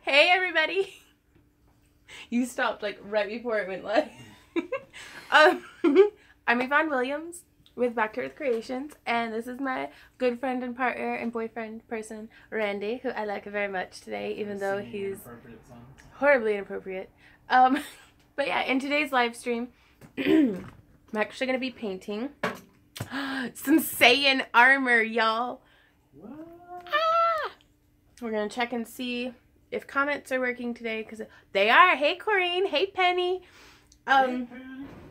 Hey everybody! You stopped like right before it went live. I'm Yvonne Williams with Back to Earth Creations, and this is my good friend and partner and boyfriend person, Randy, who I like very much today, even though he's horribly inappropriate. But yeah, in today's live stream, I'm actually going to be painting some Saiyan armor, y'all. Ah! We're going to check and see if comments are working today, because they are. Hey, Corrine. Hey, Penny.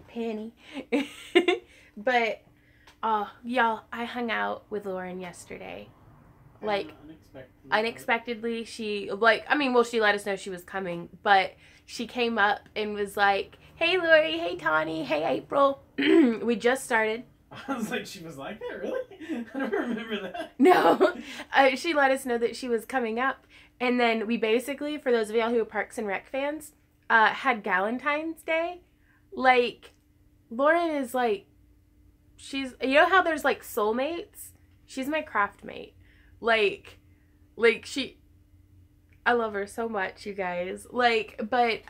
Penny. But, y'all, I hung out with Lauren yesterday. Like, unexpectedly, she, she let us know she was coming, but she came up and was like, hey, Lori, hey, Tawny, hey, April. We just started. I was like, she was like that, really? I don't remember that. No. She let us know that she was coming up. And then we basically, for those of y'all who are Parks and Rec fans, had Galentine's Day. Like, Lauren is like, she's, you know how there's like soulmates? She's my craft mate. Like she, I love her so much, you guys. Like, but,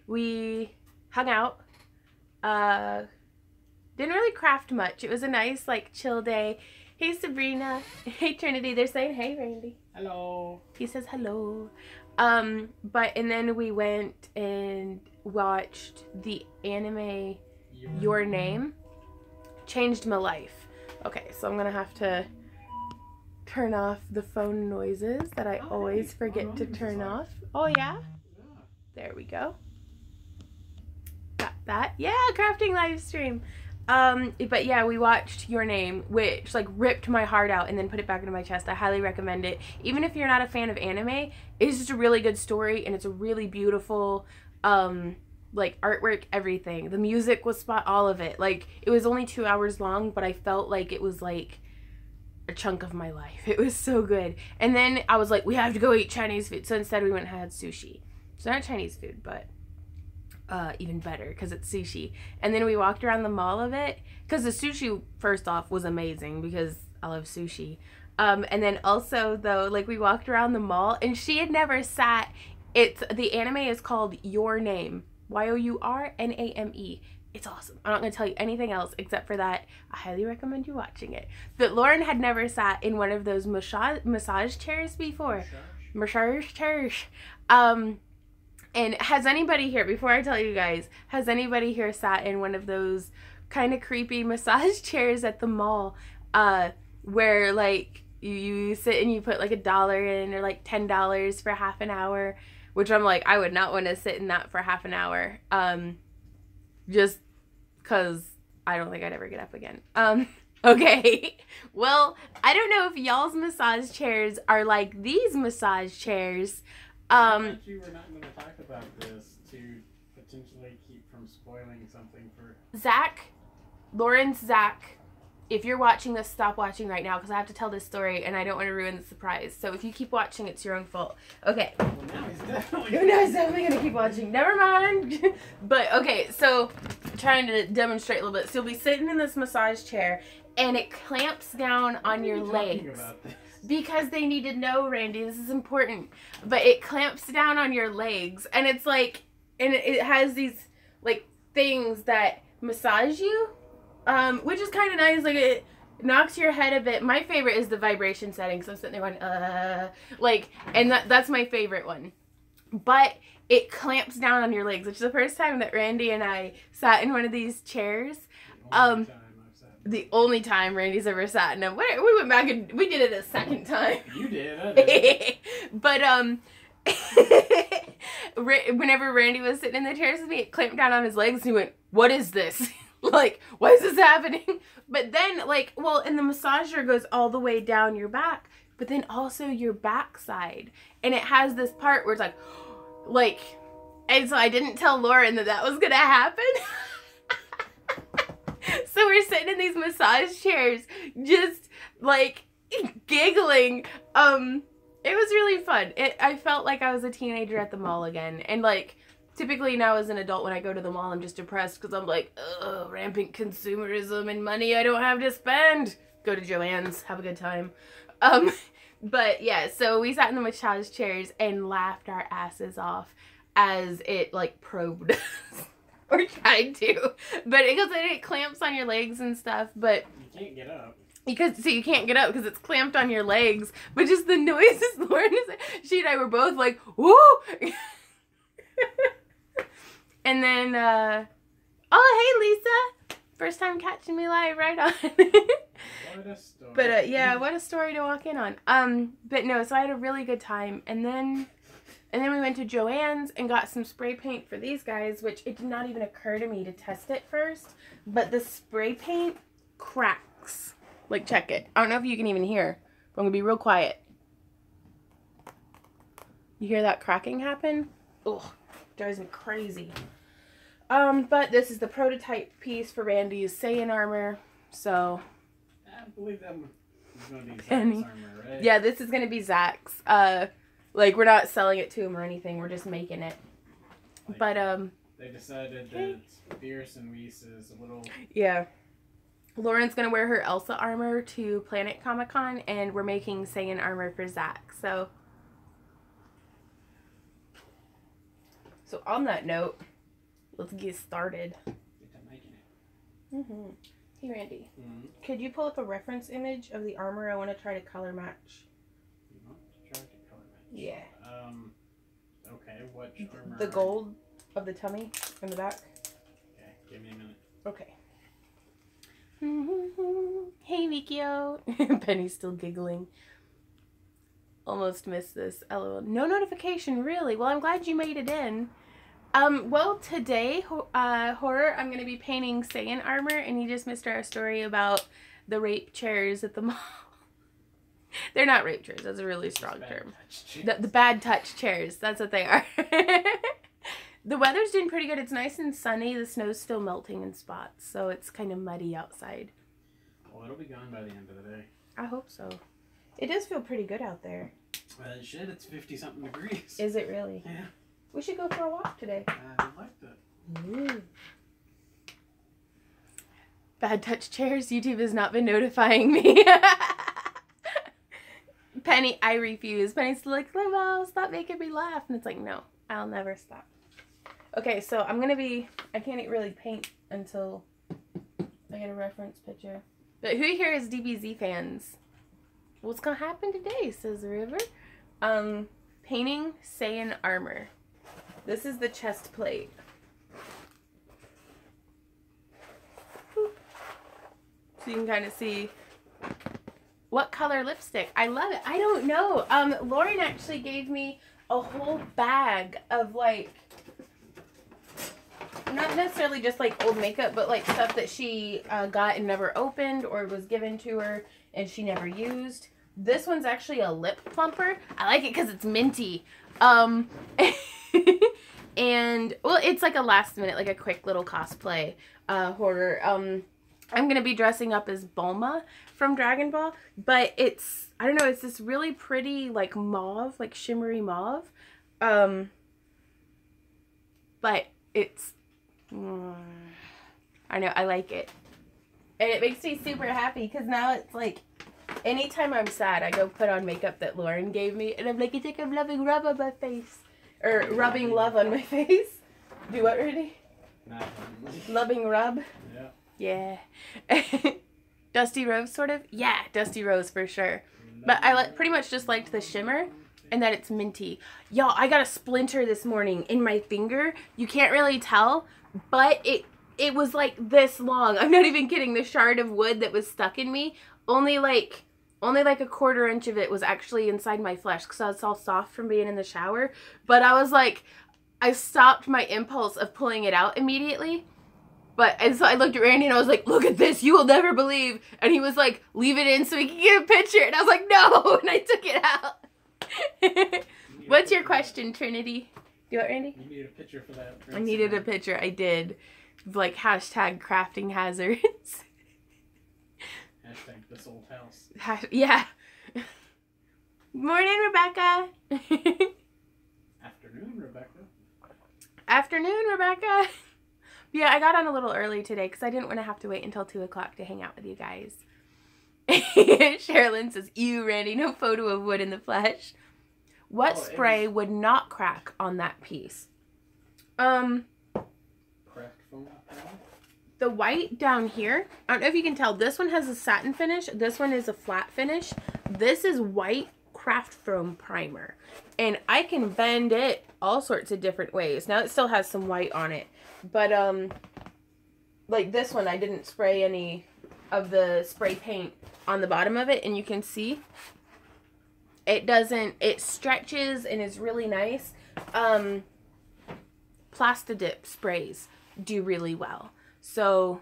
we hung out, didn't really craft much. It was a nice, like, chill day. Hey, Sabrina. Hey, Trinity. They're saying, hey, Randy. Hello. He says hello. And then we went and watched the anime Your Name. Changed my life. Okay, so I'm going to have to turn off the phone noises that I always forget to turn off. Oh, yeah? There we go. Got that. Yeah, crafting live stream. But yeah, we watched Your Name, which like ripped my heart out and then put it back into my chest. I highly recommend it. Even if you're not a fan of anime, it's just a really good story, and it's a really beautiful, like artwork, everything. The music was all of it. Like, it was only 2 hours long, but I felt like it was like a chunk of my life. It was so good. And then I was like, we have to go eat Chinese food. So instead we went and had sushi. So not Chinese food, but even better because it's sushi. And then we walked around the mall of it, because the sushi, first off, was amazing because I love sushi. And then also, though, like, we walked around the mall and she had never sat. The anime is called Your Name, Yourname. It's awesome. I'm not going to tell you anything else except for that. I highly recommend you watching it. But Lauren had never sat in one of those massage chairs before. Massage chairs. And has anybody here, before I tell you guys, has anybody here sat in one of those kind of creepy massage chairs at the mall, where like you sit and you put like $1 in, or like $10 for half an hour, which I'm like, I would not want to sit in that for half an hour, just because I don't think I'd ever get up again. Okay, well, I don't know if y'all's massage chairs are like these massage chairs. I thought you were not going to talk about this to potentially keep from spoiling something for Zach, Lauren's Zach. If you're watching this, stop watching right now, because I have to tell this story and I don't want to ruin the surprise. So if you keep watching, it's your own fault. Okay. Well, now he's definitely going to keep watching. Never mind. But okay, so I'm trying to demonstrate a little bit. So you'll be sitting in this massage chair and it clamps down on your legs. Because they need to know, Randy, this is important. But it clamps down on your legs, and it's like, and it has these like things that massage you, which is kind of nice. Like, it knocks your head a bit. My favorite is the vibration setting, so I'm sitting there going, like, and that's my favorite one. But it clamps down on your legs, which is the first time that Randy and I sat in one of these chairs. The only time Randy's ever sat in them. We went back and we did it a second time. You did, I did. But, whenever Randy was sitting in the chairs with me, it clamped down on his legs and he went, what is this? Like, why is this happening? But then, like, well, and the massager goes all the way down your back, but then also your backside. And it has this part where it's like, and so I didn't tell Lauren that was going to happen. So we're sitting in these massage chairs, just like giggling. It was really fun. I felt like I was a teenager at the mall again. And like, typically now as an adult, when I go to the mall, I'm just depressed because I'm like, ugh, rampant consumerism and money I don't have to spend. Go to Joann's, have a good time. But yeah, so we sat in the massage chairs and laughed our asses off as it like probed us. Or tried to. But it clamps on your legs and stuff, but you can't get up. So you can't get up because it's clamped on your legs. But just the noises Lauren is, she and I were both like, woo! And then, oh, hey, Lisa. First time catching me live, right on. What a story. But, yeah, what a story to walk in on. But no, so I had a really good time. And then we went to Joann's and got some spray paint for these guys, which it did not even occur to me to test it first. But the spray paint cracks. Like, check it. I don't know if you can even hear, but I'm going to be real quiet. You hear that cracking happen? Ugh, drives me crazy. But this is the prototype piece for Randy's Saiyan armor, so... I believe that is going to be Zach's Penny. armor, right? Yeah, this is going to be Zach's. Like, we're not selling it to him or anything, we're just making it. Like, but, they decided that Fierce and Reese is a little... Yeah. Lauren's going to wear her Elsa armor to Planet Comic-Con, and we're making Saiyan armor for Zach, so... So on that note, let's get started. Get to making it. Mm-hmm. Hey, Randy. Mm-hmm. Could you pull up a reference image of the armor? I want to try to color match. You want to try to color match? Yeah. Okay, what armor? The gold of the tummy in the back. Okay, give me a minute. Okay. Hey, Mikio. Penny's still giggling. Almost missed this. LOL. No notification, really? Well, I'm glad you made it in. Well, today, Horror, I'm going to be painting Saiyan armor, and you just missed our story about the rape chairs at the mall. They're not rape chairs. That's a really strong term. The bad touch chairs. That's what they are. The weather's doing pretty good. It's nice and sunny. The snow's still melting in spots, so it's kind of muddy outside. Well, it'll be gone by the end of the day. I hope so. It does feel pretty good out there. Shit, it's 50-something degrees. Is it really? Yeah. We should go for a walk today. I like that. Ooh. Bad touch chairs. YouTube has not been notifying me. Penny, I refuse. Penny's like, Limo, stop making me laugh. And it's like, no, I'll never stop. Okay, so I'm going to be... I can't really paint until I get a reference picture. But who here is DBZ fans? What's going to happen today, says River. Painting Saiyan armor. This is the chest plate. So you can kind of see what color lipstick. I love it. I don't know. Lauren actually gave me a whole bag of, like, not necessarily just, like, old makeup, but, like, stuff that she got and never opened or was given to her and she never used. This one's actually a lip plumper. I like it because it's minty. And, well, it's like a last minute, like a quick little cosplay horror. I'm going to be dressing up as Bulma from Dragon Ball, but it's, I don't know, it's this really pretty, like, mauve, like shimmery mauve. But it's, I know, I like it. And it makes me super happy because now it's like, anytime I'm sad, I go put on makeup that Lauren gave me, and I'm like, it's like I'm loving rub on my face. Or rubbing love on my face. Do what, Rudy? Loving rub? Yeah. Yeah. Dusty Rose, sort of? Yeah, Dusty Rose for sure. But I pretty much just liked the shimmer and that it's minty. Y'all, I got a splinter this morning in my finger. You can't really tell, but it was like this long. I'm not even kidding. The shard of wood that was stuck in me, only like a quarter inch of it was actually inside my flesh because I was all soft from being in the shower. But I was like, I stopped my impulse of pulling it out immediately. And so I looked at Randy and I was like, look at this, you will never believe. And he was like, leave it in so we can get a picture. And I was like, no, and I took it out. What's your question, Trinity? Do what, Randy? You need a picture for that. I needed a picture, I did. Like, hashtag crafting hazards. Hashtag this old house. Yeah. Morning, Rebecca. Afternoon, Rebecca. Afternoon, Rebecca. Yeah, I got on a little early today because I didn't want to have to wait until 2 o'clock to hang out with you guys. Sherilyn says, ew, Randy, no photo of wood in the flesh. What spray would not crack on that piece? Craftroom. The white down here, I don't know if you can tell, this one has a satin finish. This one is a flat finish. This is white Craftroom primer. And I can bend it all sorts of different ways. Now it still has some white on it. But, like this one, I didn't spray any of the spray paint on the bottom of it. And you can see it stretches and is really nice. Plastidip sprays do really well. So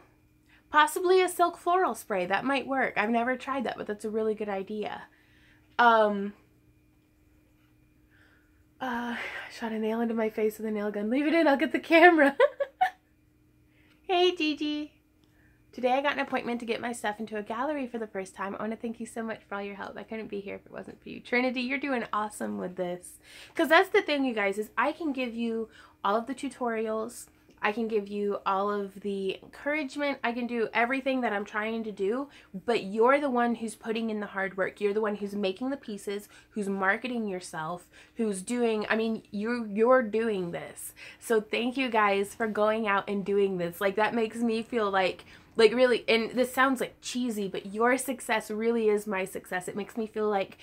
possibly a silk floral spray. That might work. I've never tried that, but that's a really good idea. Shot a nail into my face with a nail gun. Leave it in, I'll get the camera. Hey, Gigi. Today I got an appointment to get my stuff into a gallery for the first time. I want to thank you so much for all your help. I couldn't be here if it wasn't for you. Trinity, you're doing awesome with this. Because that's the thing, you guys, is I can give you all of the tutorials. I can give you all of the encouragement. I can do everything that I'm trying to do, but you're the one who's putting in the hard work. You're the one who's making the pieces, who's marketing yourself, who's doing, I mean, you're doing this. So thank you guys for going out and doing this. Like, that makes me feel like really, and this sounds like cheesy, but your success really is my success. It makes me feel like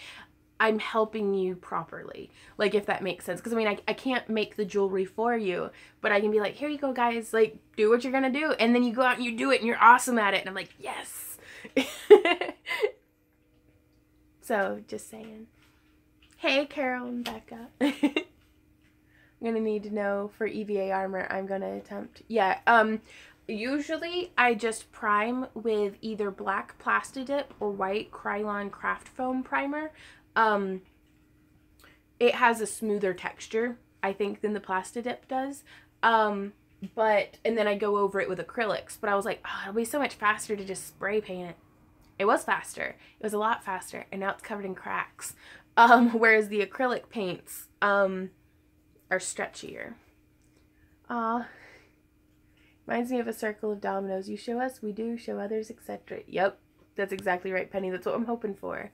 I'm helping you properly, like, if that makes sense. Because I mean, I can't make the jewelry for you, but I can be like, here you go, guys, like, do what you're gonna do, and then you go out and you do it and you're awesome at it, and I'm like, yes. So just saying. Hey, Carol and Becca. I'm gonna need to know for EVA armor. I'm gonna attempt, usually I just prime with either black Plastidip or white Krylon Craft Foam primer. It has a smoother texture, I think, than the Plastidip does. And then I go over it with acrylics, but I was like, oh, it'll be so much faster to just spray paint it. It was faster. It was a lot faster, and now it's covered in cracks. Whereas the acrylic paints, are stretchier. Aw. Reminds me of a circle of dominoes. You show us, we do, show others, etc. Yep, that's exactly right, Penny. That's what I'm hoping for.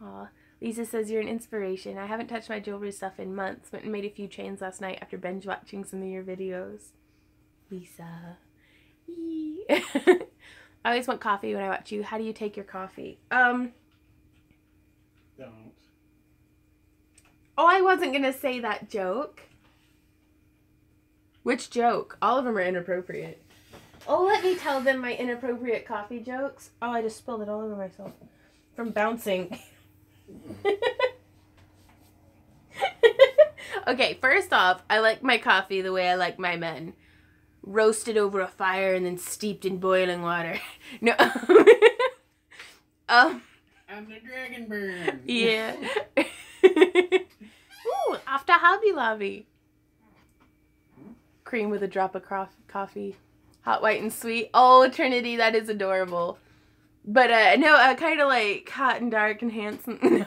Aw. Lisa says, you're an inspiration. I haven't touched my jewelry stuff in months. Went and made a few chains last night after binge watching some of your videos. Lisa. I always want coffee when I watch you. How do you take your coffee? Don't. Oh, I wasn't going to say that joke. Which joke? All of them are inappropriate. Oh, let me tell them my inappropriate coffee jokes. Oh, I just spilled it all over myself from bouncing. Okay, first off, I like my coffee the way I like my men. Roasted over a fire and then steeped in boiling water. No. I'm the dragon burn. Yeah. Ooh, after Hobby Lobby. Cream with a drop of coffee. Hot, white, and sweet. Oh, Trinity, that is adorable. But, no, kind of like hot and dark and handsome.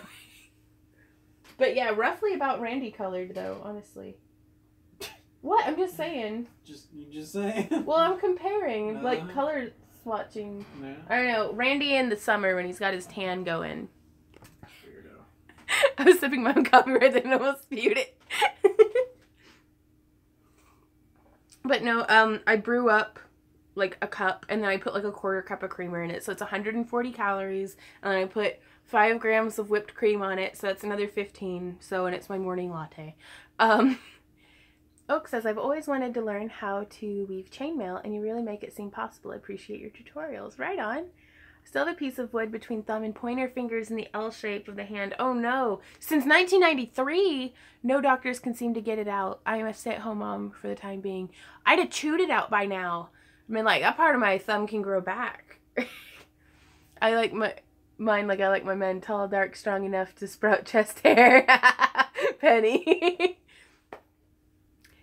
But, yeah, roughly about Randy colored, though, honestly. What? I'm just saying. You just saying? Well, I'm comparing, like, color swatching. No. I don't know. Randy in the summer when he's got his tan going. Weirdo. I was sipping my own coffee right then and almost spewed it. But no, I brew up like a cup and then I put like a 1/4 cup of creamer in it. So it's 140 calories. And then I put 5 grams of whipped cream on it. So that's another 15. So, and it's my morning latte. Oak says, I've always wanted to learn how to weave chainmail and you really make it seem possible. I appreciate your tutorials. Right on. Still have a piece of wood between thumb and pointer fingers in the L shape of the hand. Oh no. Since 1993, no doctors can seem to get it out. I am a stay-at-home mom for the time being. I'd have chewed it out by now. I mean, like, that part of my thumb can grow back. I like mine like I like my men, tall, dark, strong enough to sprout chest hair. Penny.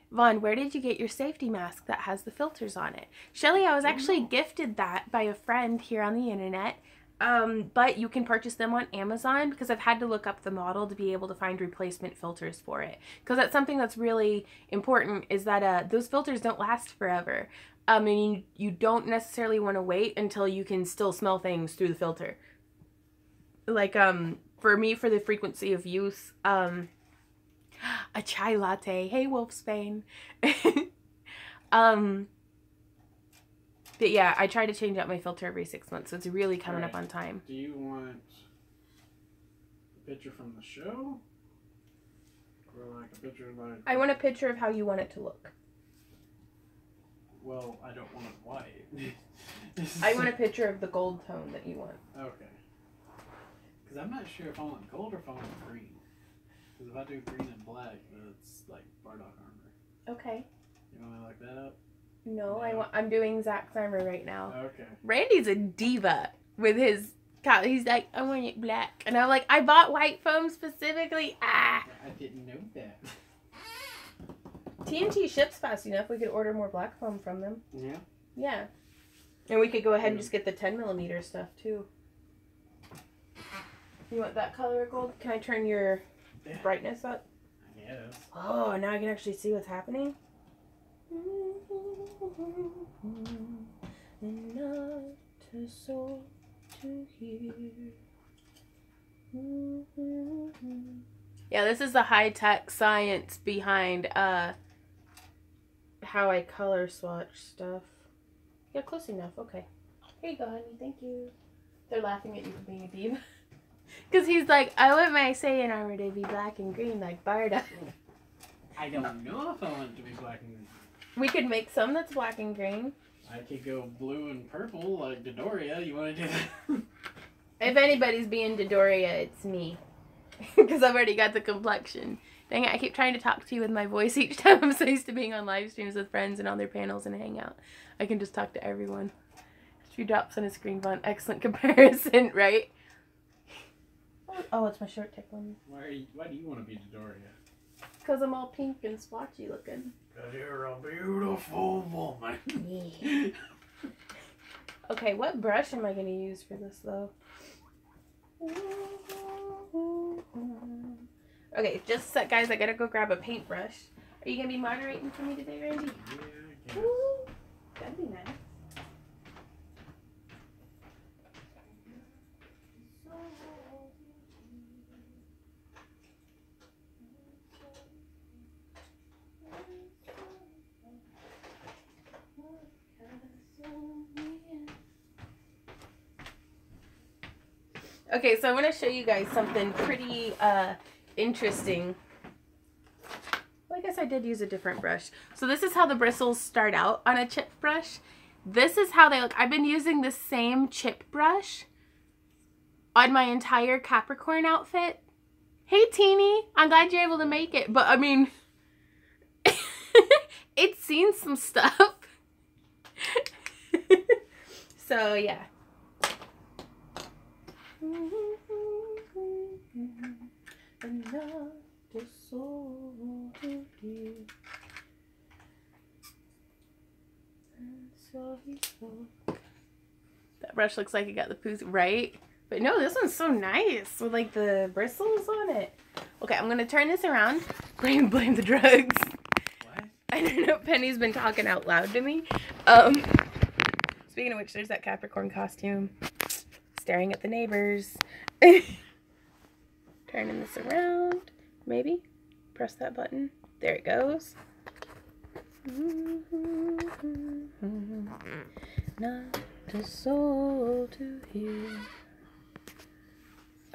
Vaughn, where did you get your safety mask that has the filters on it? Shelly, I was actually gifted that by a friend here on the internet. But you can purchase them on Amazon because I've had to look up the model to be able to find replacement filters for it. Because that's something that's really important is that those filters don't last forever. And you don't necessarily want to wait until you can still smell things through the filter. like, for me, for the frequency of use, a chai latte. Hey, Wolfsbane. But yeah, I try to change out my filter every 6 months, so it's really coming up on time. Do you want a picture from the show? Or like a picture of like... I want a picture of how you want it to look. Well, I don't want it white. I want a picture of the gold tone that you want. Okay. Because I'm not sure if I want gold or if I want green. Because if I do green and black, it's like Bardock armor. Okay. You want to look that up? No, I'm doing Zach's armor right now. Okay. Randy's a diva with his cow. He's like, I want it black. And I'm like, I bought white foam specifically. Ah! I didn't know that. TNT ships fast enough. We could order more black foam from them. Yeah? Yeah. And we could go ahead and just get the 10mm stuff, too. You want that color of gold? Can I turn your brightness up? Yes. Oh, now I can actually see what's happening? And not a soul to hear. Yeah, this is the high-tech science behind how I color swatch stuff. Yeah, close enough. Okay. Here you go, honey. Thank you. They're laughing at you for being a diva. Because he's like, I want my Saiyan armor to be black and green like Bardock. I don't know if I want it to be black and green. We could make some that's black and green. I could go blue and purple like Dodoria. You want to do that? If anybody's being Dodoria, it's me. Because I've already got the complexion. Dang it, I keep trying to talk to you with my voice each time. I'm so used to being on live streams with friends and on their panels and Hangout. I can just talk to everyone. 3 drops on a screen font. Excellent comparison, right? Oh, it's my shirt tickling. Why do you want to be Dodoria? Because I'm all pink and splotchy looking. Because you're a beautiful woman. Yeah. Okay, what brush am I going to use for this, though? Okay, just a sec, guys. I got to go grab a paintbrush. Are you going to be moderating for me today, Randy? Yeah, I guess. Ooh, that'd be nice. Okay, so I want to show you guys something pretty interesting. Well, I guess I did use a different brush. So this is how the bristles start out on a chip brush. This is how they look. I've been using the same chip brush on my entire Capricorn outfit. Hey, Teeny. I'm glad you're able to make it. But, I mean, it's seen some stuff. So, yeah. That brush looks like it got the poos, right? But no, this one's so nice with like the bristles on it. Okay, I'm gonna turn this around. Blame the drugs. What? I don't know. Penny's been talking out loud to me. Speaking of which, there's that Capricorn costume. Staring at the neighbors. Turning this around. Maybe. Press that button. There it goes. Not a soul to hear.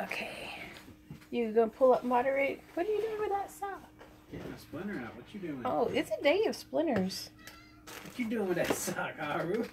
Okay. You gonna pull up moderate? What are you doing with that sock? Getting a splinter out. What you doing? Oh, it's a day of splinters. What you doing with that sock, Haru?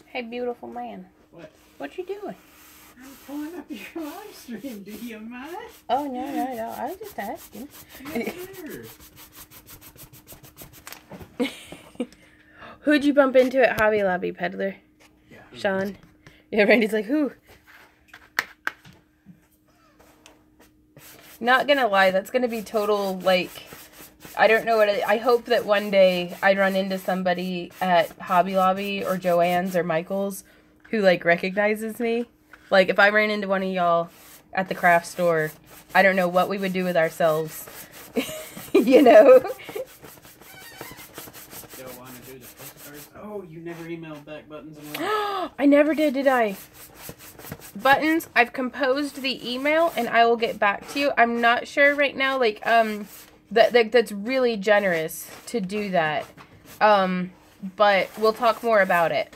Hey, beautiful man. What? What you doing? I'm pulling up your live stream. Do you mind? Oh, no. I was just asking. Who'd you bump into at Hobby Lobby, peddler? Yeah. Sean. Yeah, Randy's like, who? Not gonna lie, that's gonna be total, like, I don't know I hope that one day I run into somebody at Hobby Lobby or Joann's or Michael's who, like, recognizes me. Like, if I ran into one of y'all at the craft store, I don't know what we would do with ourselves. You know? Still want to do the postcards? Oh, you never emailed back Buttons and Wings. I never did I? Buttons, I've composed the email and I will get back to you. I'm not sure right now, like, that's really generous to do that. But we'll talk more about it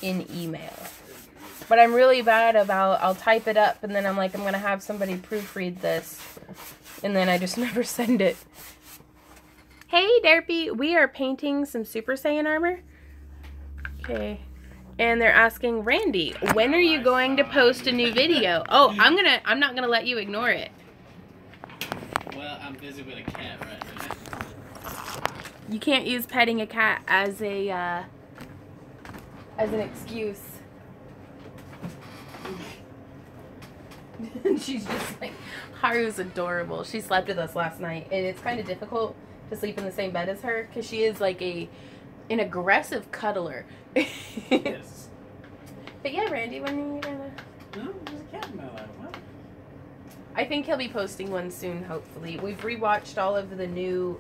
in email. But I'm really bad about, I'll type it up and then I'm like, I'm going to have somebody proofread this. And then I just never send it. Hey, Derpy, we are painting some Super Saiyan armor. Okay. And they're asking, Randy, when are you going to post a new video? Oh, I'm not gonna let you ignore it. Well, I'm busy with a cat right now. You can't use petting a cat as an excuse. She's just like, Haru's adorable. She slept with us last night, and it's kind of difficult to sleep in the same bed as her because she is like an aggressive cuddler. Yes. But yeah, Randy, when are you gonna? No, there's a cat in my lap. What? I think he'll be posting one soon, hopefully. We've rewatched all of the new,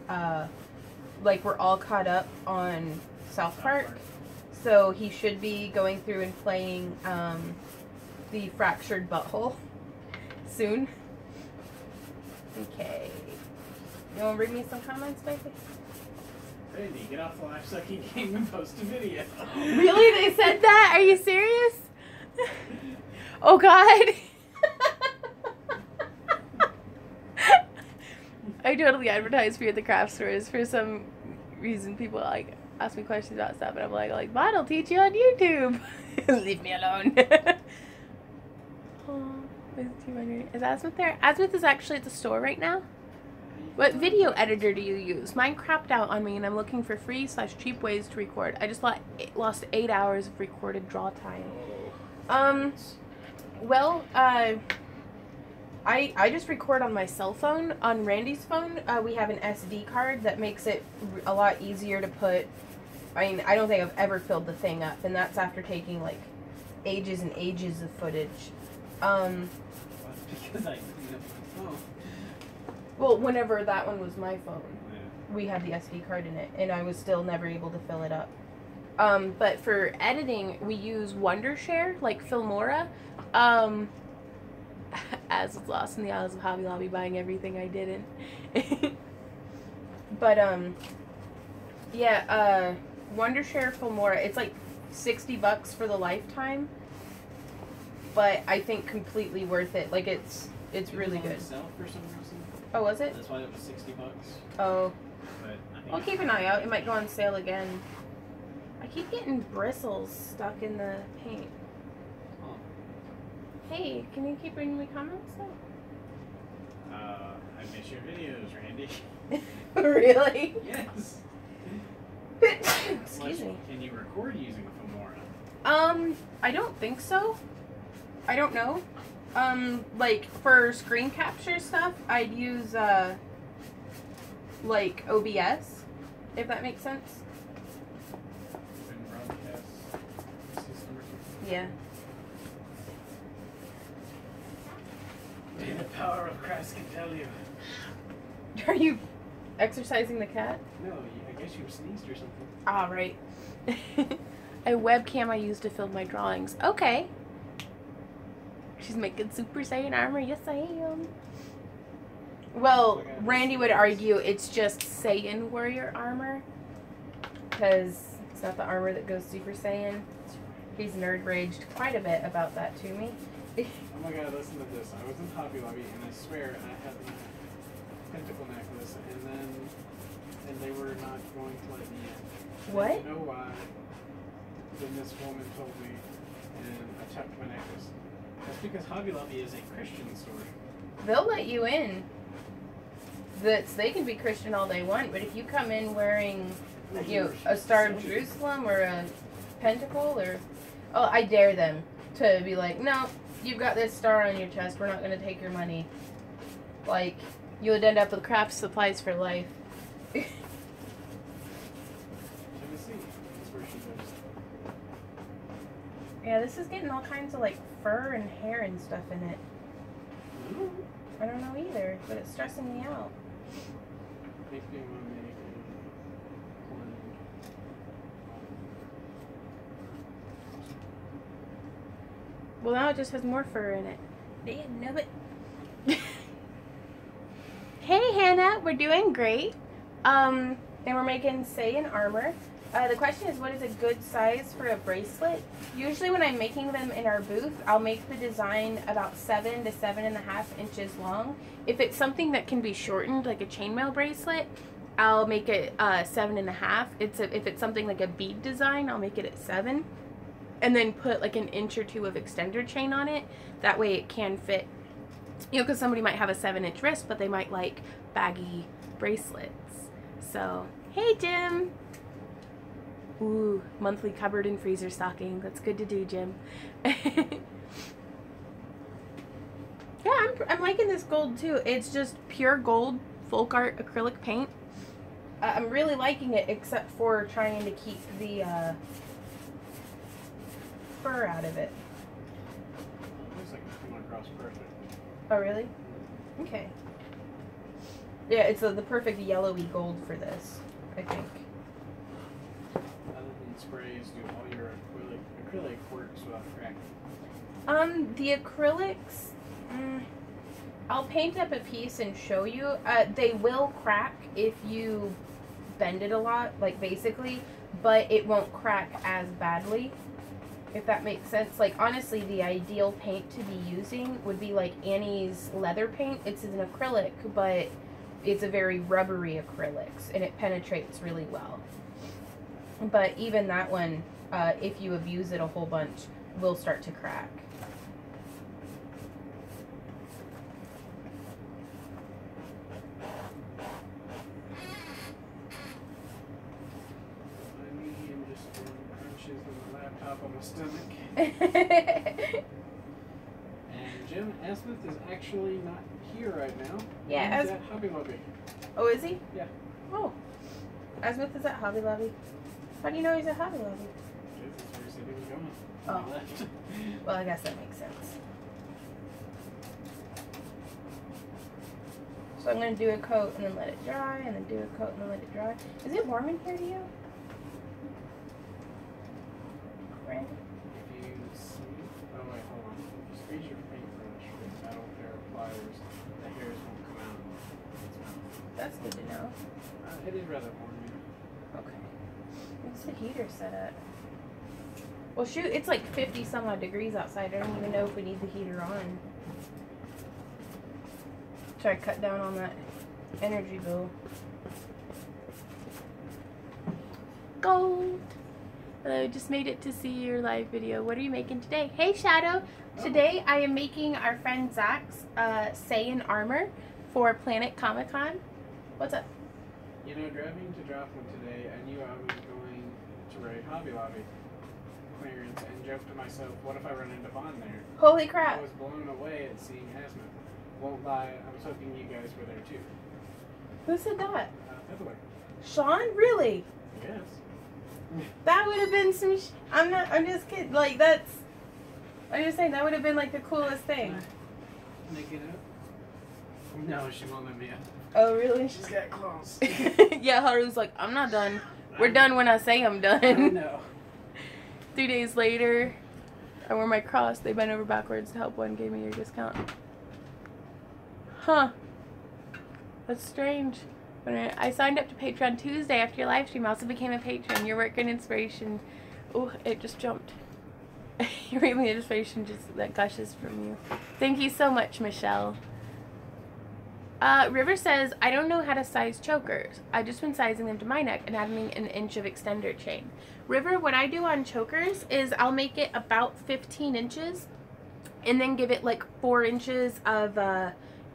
like, we're all caught up on South Park. So he should be going through and playing the Fractured Butthole soon. Okay. You want to read me some comments, baby? Randy, get off the live sucking game and post a video. Really? They said that? Are you serious? Oh, God. I totally advertise for you at the craft stores. For some reason, people like ask me questions about stuff, and I'm like, mine will teach you on YouTube. Leave me alone. Oh, is Asmith there? Asmith is actually at the store right now. What video editor do you use? Mine crapped out on me, and I'm looking for free/cheap ways to record. I just lost 8 hours of recorded draw time. Well, I just record on my cell phone. On Randy's phone, we have an SD card that makes it a lot easier to put. I mean, I don't think I've ever filled the thing up, and that's after taking like ages and ages of footage. Because I cleaned up my phone. Well, whenever that one was my phone, Yeah. we had the SD card in it, and I was still never able to fill it up. But for editing, we use Wondershare, like Filmora. As was lost in the aisles of Hobby Lobby buying everything I didn't. But, yeah, Wondershare Filmora, it's like $60 for the lifetime. But I think completely worth it. Like, it's really good. Itself for some reason. Oh, was it? That's why it was $60. Oh. But I think I'll keep an eye out. It might go on sale again. I keep getting bristles stuck in the paint. Oh. Hey, can you keep reading my comments though? I miss your videos, Randy. Really? Yes. Excuse me. Can you record using Filmora? I don't think so. I don't know. Like, for screen capture stuff, I'd use, like, OBS, if that makes sense. Broadcast system or something? Yeah. The power of Christ can tell you. Are you exercising the cat? No, I guess you sneezed or something. Ah, right. A webcam I use to film my drawings. Okay. She's making Super Saiyan armor. Yes, I am. Well, Randy would argue it's just Saiyan warrior armor. Because it's not the armor that goes Super Saiyan. He's nerd raged quite a bit about that to me. Oh my god, listen to this. I was in Hobby Lobby and I swear I had my pentacle necklace and they were not going to let me in. What? I don't know why. Then this woman told me and I checked my necklace. That's because Hobby Lobby is a Christian store. They'll let you in. They can be Christian all they want, but if you come in wearing, you know, a Star of Jerusalem or a pentacle or... Oh, I dare them to be like, no, you've got this star on your chest, we're not going to take your money. Like, You would end up with craft supplies for life. Tennessee. That's where she lives. Yeah, this is getting all kinds of like fur and hair and stuff in it. I don't know either, but it's stressing me out. Makes me want to make Well, now it just has more fur in it. Damn, no it. Hey, Hannah, we're doing great. And we're making Saiyan armor. The question is, what is a good size for a bracelet? Usually when I'm making them in our booth, I'll make the design about 7 to 7.5 inches long. If it's something that can be shortened, like a chainmail bracelet, I'll make it 7.5. If it's something like a bead design, I'll make it at 7. And then put like an inch or 2 of extender chain on it. That way it can fit. You know, because somebody might have a 7-inch wrist, but they might like baggy bracelets. So, hey, Jim. Ooh, monthly cupboard and freezer stocking. That's good to do, Jim. Yeah, I'm liking this gold too. It's just pure gold, folk art acrylic paint. I'm really liking it, except for trying to keep the fur out of it. Looks like it's coming across perfect. Oh, really? Okay. Yeah, it's the perfect yellowy gold for this, I think. Other than sprays, do all your acrylic works without cracking? The acrylics, I'll paint up a piece and show you. They will crack if you bend it a lot, like basically, but it won't crack as badly, if that makes sense. Like, honestly, the ideal paint to be using would be like Annie's leather paint. It's an acrylic, but it's a very rubbery acrylics, and it penetrates really well. But even that one, if you abuse it a whole bunch, will start to crack. I'm just doing crunches on the laptop on my stomach. And Jim Asmith is actually not here right now. Yeah, He's at Hobby Lobby. Oh, is he? Yeah. Oh. Asmith is at Hobby Lobby. How do you know he's at Hobby Lobby? That's where he said he was going. Oh. He left. Well, I guess that makes sense. So I'm going to do a coat and then let it dry, and then do a coat and then let it dry. Is it warm in here to you? Randy? If you see, oh wait, hold on. If you squeeze your paintbrush with a metal pair of pliers, the hairs won't come out. That's good to know. It is rather warm here. Okay. What's the heater set at? Well, shoot, it's like 50 some odd degrees outside. I don't even know if we need the heater on. Try to cut down on that energy bill. Gold! Hello, just made it to see your live video. What are you making today? Hey, Shadow! Today I am making our friend Zach's Saiyan armor for Planet Comic Con. What's up? You know, driving to Joplin today, I knew I was going to raid Hobby Lobby clearance and joked to myself, what if I run into Vaughn there? Holy I crap! was blown away at seeing Asmith. Won't lie, I was hoping you guys were there too. Who said that? Heather. Sean? Really? Yes. That would have been some. I'm just kidding. Like, that's. I'm just saying that would have been like the coolest thing. Can I get up? No, she won't let me up. Oh, really? She's got claws. Yeah, Haru's like, I'm not done. We're done when I say I'm done. Oh no. 3 days later, I wear my cross. They bent over backwards to help one. Gave me your discount. Huh. That's strange. When I signed up to Patreon Tuesday after your live stream. I also became a patron. Your work and inspiration. Oh, it just jumped. Your work and inspiration just that gushes from you. Thank you so much, Michelle. River says, I don't know how to size chokers. I've just been sizing them to my neck and adding an inch of extender chain. River, what I do on chokers is I'll make it about 15 inches and then give it like 4 inches of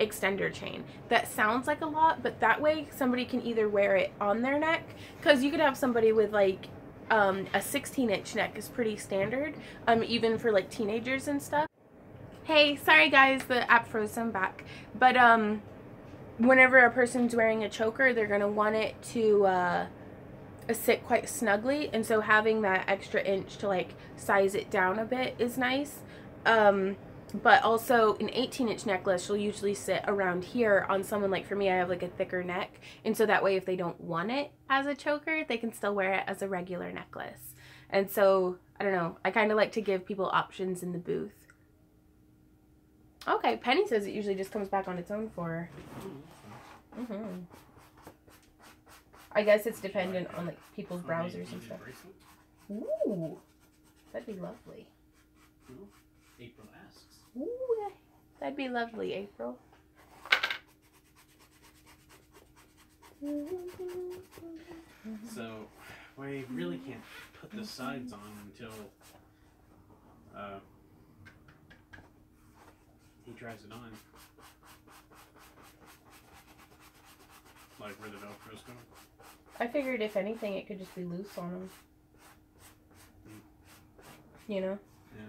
extender chain. That sounds like a lot, but that way somebody can either wear it on their neck, because you could have somebody with like a 16-inch neck is pretty standard, even for like teenagers and stuff. Hey, sorry guys, the app froze, so I'm back. But whenever a person's wearing a choker, they're going to want it to sit quite snugly, and so having that extra inch to like size it down a bit is nice. But also an 18-inch necklace will usually sit around here on someone. Like for me, I have like a thicker neck, and so that way if they don't want it as a choker, they can still wear it as a regular necklace. And so I don't know, I kind of like to give people options in the booth. Okay, Penny says it usually just comes back on its own for her. I guess it's dependent on like people's browsers and stuff. Ooh, that'd be lovely. April asks. Ooh, that'd be lovely, April. So, we really can't put the sides on until he tries it on. Like where the Velcro's going. I figured if anything, it could just be loose on them. You know? Yeah.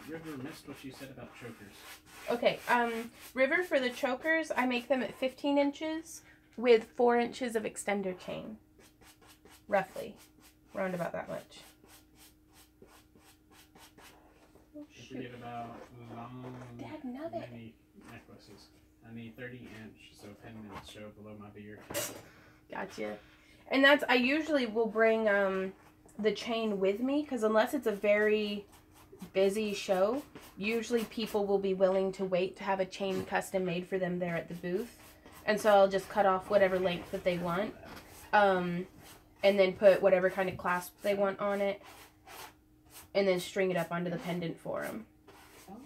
River missed what you said about chokers. Okay, River, for the chokers, I make them at 15 inches with 4 inches of extender chain. Roughly. Round about that much. Oh, shoot. Forget about long Dad, nugget. mini necklaces. I need 30-inch, so pendants show below my beard. Gotcha. And that's, I usually will bring the chain with me, because unless it's a very busy show, usually people will be willing to wait to have a chain custom made for them there at the booth. And so I'll just cut off whatever length that they want, and then put whatever kind of clasp they want on it, and then string it up onto the pendant for them. Oh,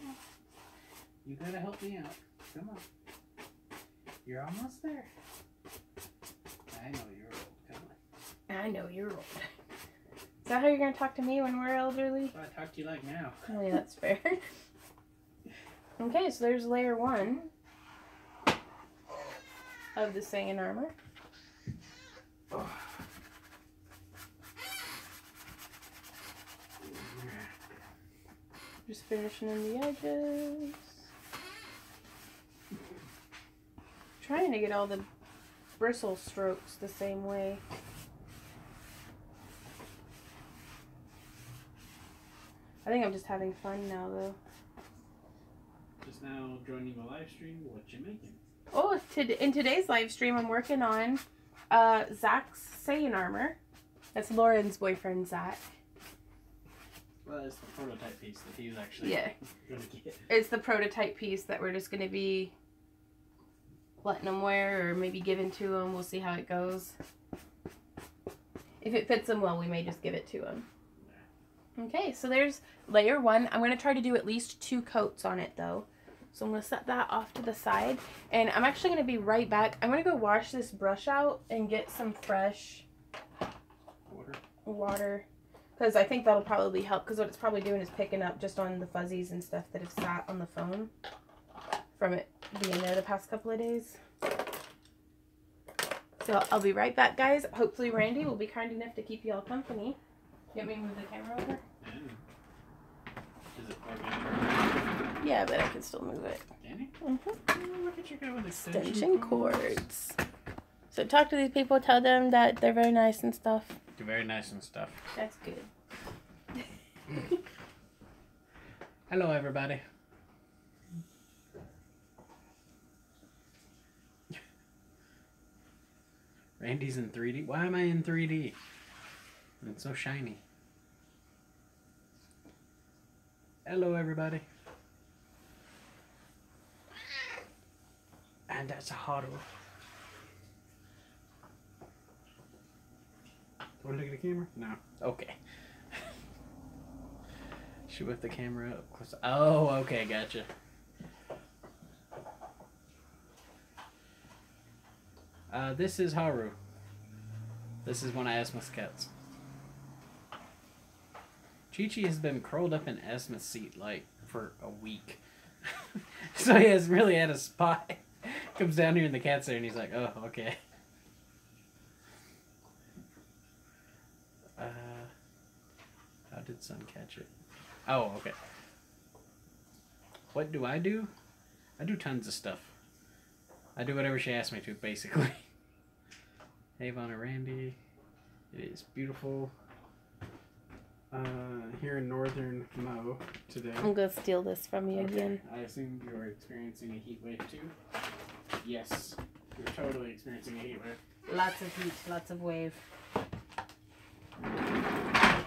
you gotta help me out. Come on. You're almost there. I know you're old. Come on. I know you're old. Is that how you're going to talk to me when we're elderly? That's what I talk to you like now. Oh, yeah, that's fair. Okay, so there's layer 1 of the Saiyan armor. Just finishing in the edges. Trying to get all the bristle strokes the same way. I think I'm just having fun now, though. Just now joining the live stream. What you making? Oh, in today's live stream, I'm working on Zach's Saiyan armor. That's Lauren's boyfriend, Zach. Well, it's the prototype piece that he's actually going to get. It's the prototype piece that we're just going to be letting him wear, or maybe giving to him. We'll see how it goes. If it fits him well, we may just give it to him. Okay, so there's layer 1. I'm going to try to do at least 2 coats on it, though. So I'm going to set that off to the side. And I'm actually going to be right back. I'm going to go wash this brush out and get some fresh water. Because I think that'll probably help. Because what it's probably doing is picking up just on the fuzzies and stuff that have sat on the phone from it being there the past couple of days. So I'll be right back, guys. Hopefully Randy will be kind enough to keep you all company. You want me to move the camera over? Is it plugged in? Yeah, but I can still move it. Can you? Mm-hmm. Oh, look at you go with Extension cords. So talk to these people, tell them that they're very nice and stuff. They're very nice and stuff. That's good. Hello, everybody. Randy's in 3D. Why am I in 3D? It's so shiny. Hello, everybody. And that's a Haru. Want to look at the camera? No. Okay. Should whip the camera up close. Oh, okay, gotcha. This is Haru. This is one of Asma's cats. Chi-Chi has been curled up in Asma's seat, like, for a week. So he hasn't really had a spot. Comes down here and the cat's there and he's like, oh, okay. How did Sun catch it? Oh, okay. What do? I do tons of stuff. I do whatever she asks me to, basically. Avon and Randy. It is beautiful. Here in northern Mo today. I'm gonna steal this from you again. I assume you're experiencing a heat wave too? Yes. You're totally experiencing a heat wave. Lots of heat, lots of wave. Ah!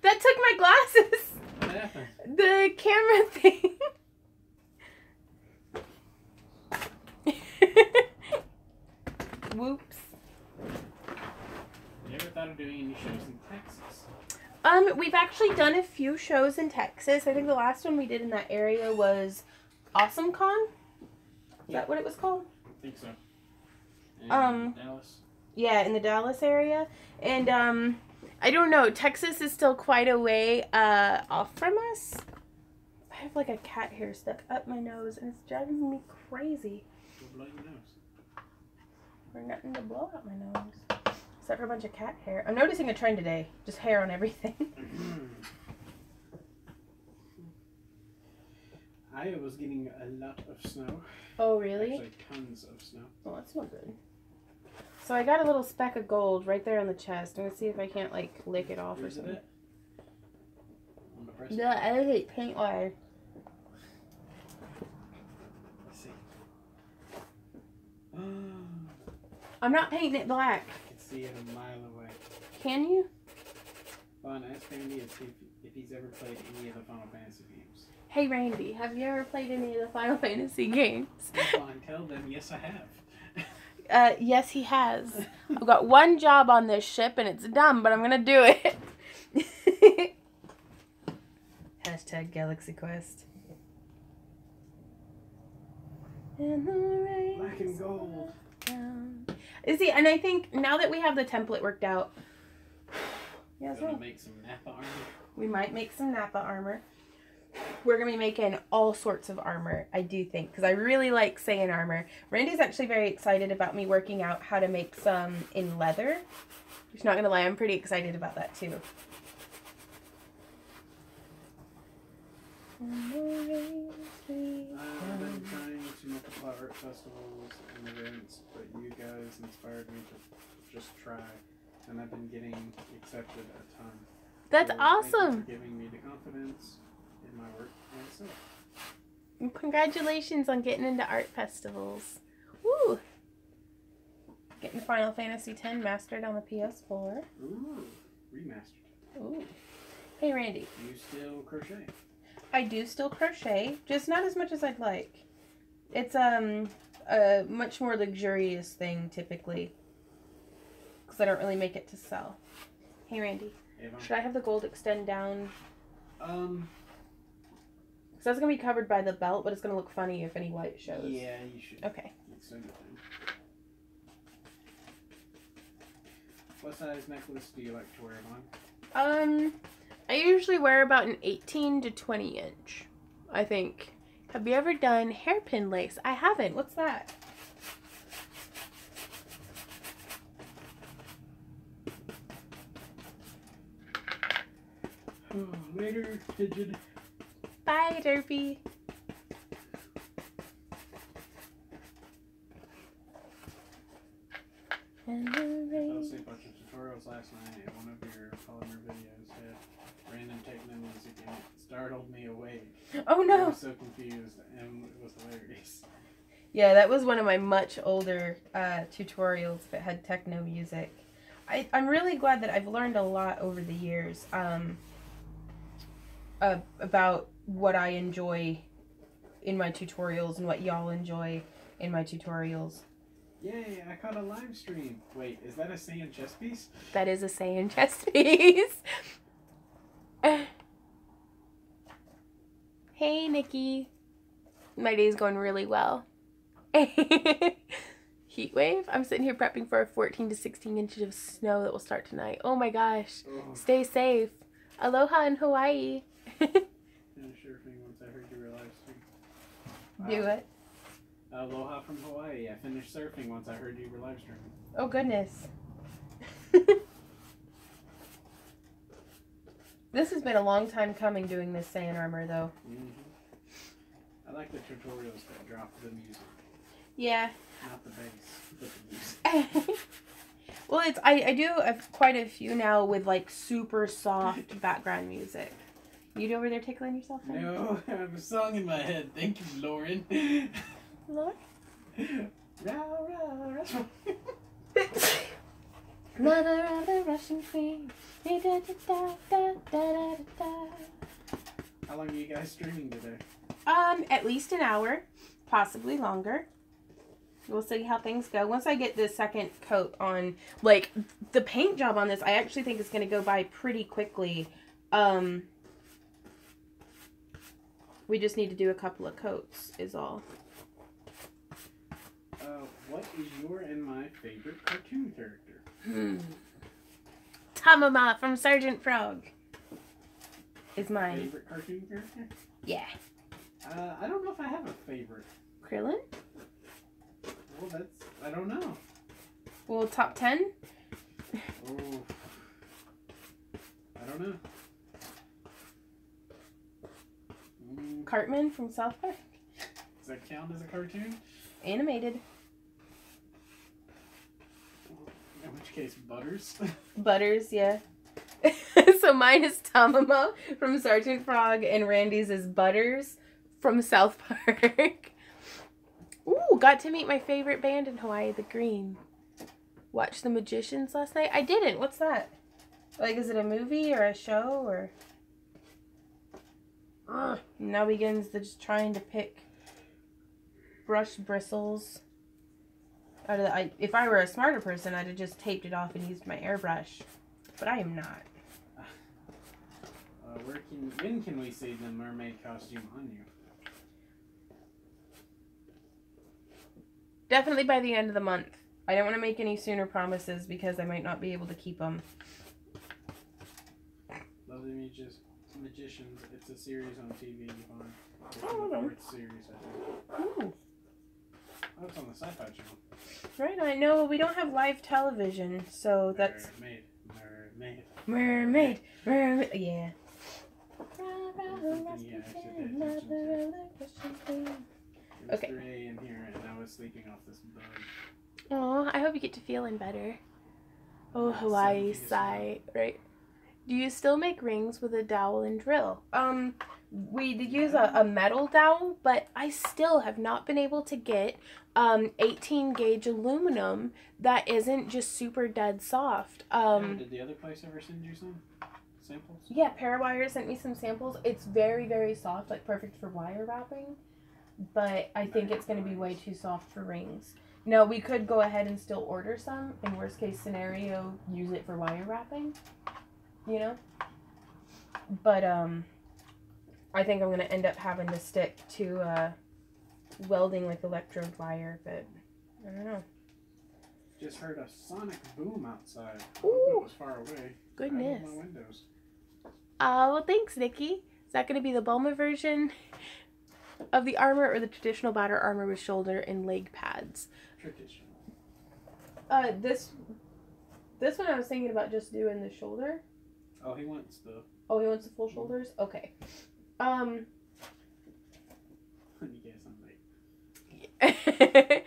That took my glasses! What happened? The camera thing. Whoops. You ever thought of doing any shows in Texas? We've actually done a few shows in Texas. I think the last one we did in that area was AwesomeCon. Is that what it was called? I think so. Dallas? Yeah, in the Dallas area. And, I don't know. Texas is still quite a way, off from us. I have, like, a cat hair stuck up my nose, and it's driving me crazy. Go blow your nose. Or nothing to blow out my nose. Except for a bunch of cat hair. I'm noticing a trend today. Just hair on everything. Iowa was getting a lot of snow. Oh, really? Actually, tons of snow. Oh, that's not good. So I got a little speck of gold right there on the chest. I'm going to see if I can't, like, lick it off or something. Yeah, I hate paint wire. Let's see. I'm not painting it black. I can see it a mile away. Can you? Fun, ask Randy if he's ever played any of the Final Fantasy games. Hey, Randy, have you ever played any of the Final Fantasy games? Fine, tell them yes I have. Yes, he has. I've got one job on this ship, and it's dumb, but I'm gonna do it. Hashtag Galaxy Quest. Black and gold. See, and I think now that we have the template worked out, yeah, Gonna make some Nappa armor. We might make some Nappa armor. We're going to be making all sorts of armor, I do think, because I really like Saiyan armor. Randy's actually very excited about me working out how to make some in leather. She's not going to lie, I'm pretty excited about that too. I've been trying to multiply art festivals and events, but you guys inspired me to just try, and I've been getting accepted a ton. That's so awesome! Thank you for giving me the confidence in my work and myself. Congratulations on getting into art festivals. Woo! Getting Final Fantasy X mastered on the PS4. Ooh, remastered. Ooh. Hey, Randy. You still crochet? I do still crochet, just not as much as I'd like. It's a much more luxurious thing typically, because I don't really make it to sell. Hey, Randy. Avon? Should I have the gold extend down? Um. Because that's gonna be covered by the belt, but it's gonna look funny if any white shows. Yeah, you should. Okay. Extend it then. What size necklace do you like to wear, Avon? I usually wear about an 18 to 20 inch, I think. Have you ever done hairpin lace? I haven't. What's that? Oh, later, pigeon. Bye, Derpy. I fell asleep watching tutorials last night, and one of your polymer videos had random techno music and it startled me awake. Oh I no! was so confused, and it was hilarious. Yeah, that was one of my much older tutorials that had techno music. I'm really glad that I've learned a lot over the years about what I enjoy in my tutorials and what y'all enjoy in my tutorials. Yay, I caught a live stream. Wait, is that a Saiyan chess piece? That is a Saiyan chess piece. Hey, Nikki. My day's going really well. Heat wave? I'm sitting here prepping for a 14 to 16 inches of snow that will start tonight. Oh my gosh. Oh. Stay safe. Aloha in Hawaii. Sure thing once I heard you were live stream. Do it. Aloha from Hawaii. I finished surfing once I heard you were live streaming. Oh goodness. This has been a long time coming doing this Saiyan armor though. Mm-hmm. like the tutorials that drop the music. Yeah. Not the bass, but the music. Well, I do quite a few now with like super soft background music. You over there tickling yourself? Right? No, I have a song in my head. Thank you, Lauren. Lord? Rah, rah, rah. Mother of the Russian queen. How long are you guys streaming today? At least an hour, possibly longer. We'll see how things go. Once I get the second coat on, like, the paint job on this, I actually think it's going to go by pretty quickly. We just need to do a couple of coats, is all. What is your and my favorite cartoon character? Tamama from Sergeant Frog is mine. Favorite cartoon character? Yeah. I don't know if I have a favorite. Krillin? Well, I don't know. Well, top 10? Oh. I don't know. Cartman from South Park? Does that count as a cartoon? Animated. In which case, Butters. Butters, yeah. So mine is Tamamo from Sergeant Frog, and Randy's is Butters from South Park. Ooh, got to meet my favorite band in Hawaii, The Green. Watched The Magicians last night. I didn't. What's that? Like, is it a movie or a show or? Now begins the just trying to pick brush bristles out of the. If I were a smarter person, I'd have just taped it off and used my airbrush, but I am not. When can we see the mermaid costume on you? Definitely by the end of the month. I don't want to make any sooner promises because I might not be able to keep them. Love the Magicians. It's a series on TV. It's Oh, the okay. fourth series, I think. Ooh. Oh, it's on the Sci-Fi Channel. Right, I know we don't have live television, so that's mermaid, yeah. Okay. Mr. A in here, and I was sleeping off this bug. Oh, I hope you get to feeling better. Oh, Hawaii sigh, right? Do you still make rings with a dowel and drill? We did use a metal dowel, but I still have not been able to get 18 gauge aluminum that isn't just super dead soft. Did the other place ever send you some samples? Yeah, Parawire sent me some samples. It's very, very soft, like perfect for wire wrapping, but I think it's going to be way too soft for rings. No, we could go ahead and still order some. In worst case scenario, use it for wire wrapping, you know? But, I think I'm going to end up having to stick to, welding like electrode wire, but I don't know. Just heard a sonic boom outside. Ooh. It was far away. Goodness. Out of my windows. Well, thanks, Nikki. Is that going to be the Bulma version of the armor or the traditional batter armor with shoulder and leg pads? Traditional. This one I was thinking about just doing the shoulder. Oh, he wants the... Oh, he wants the full shoulders? Okay. You guys sound like...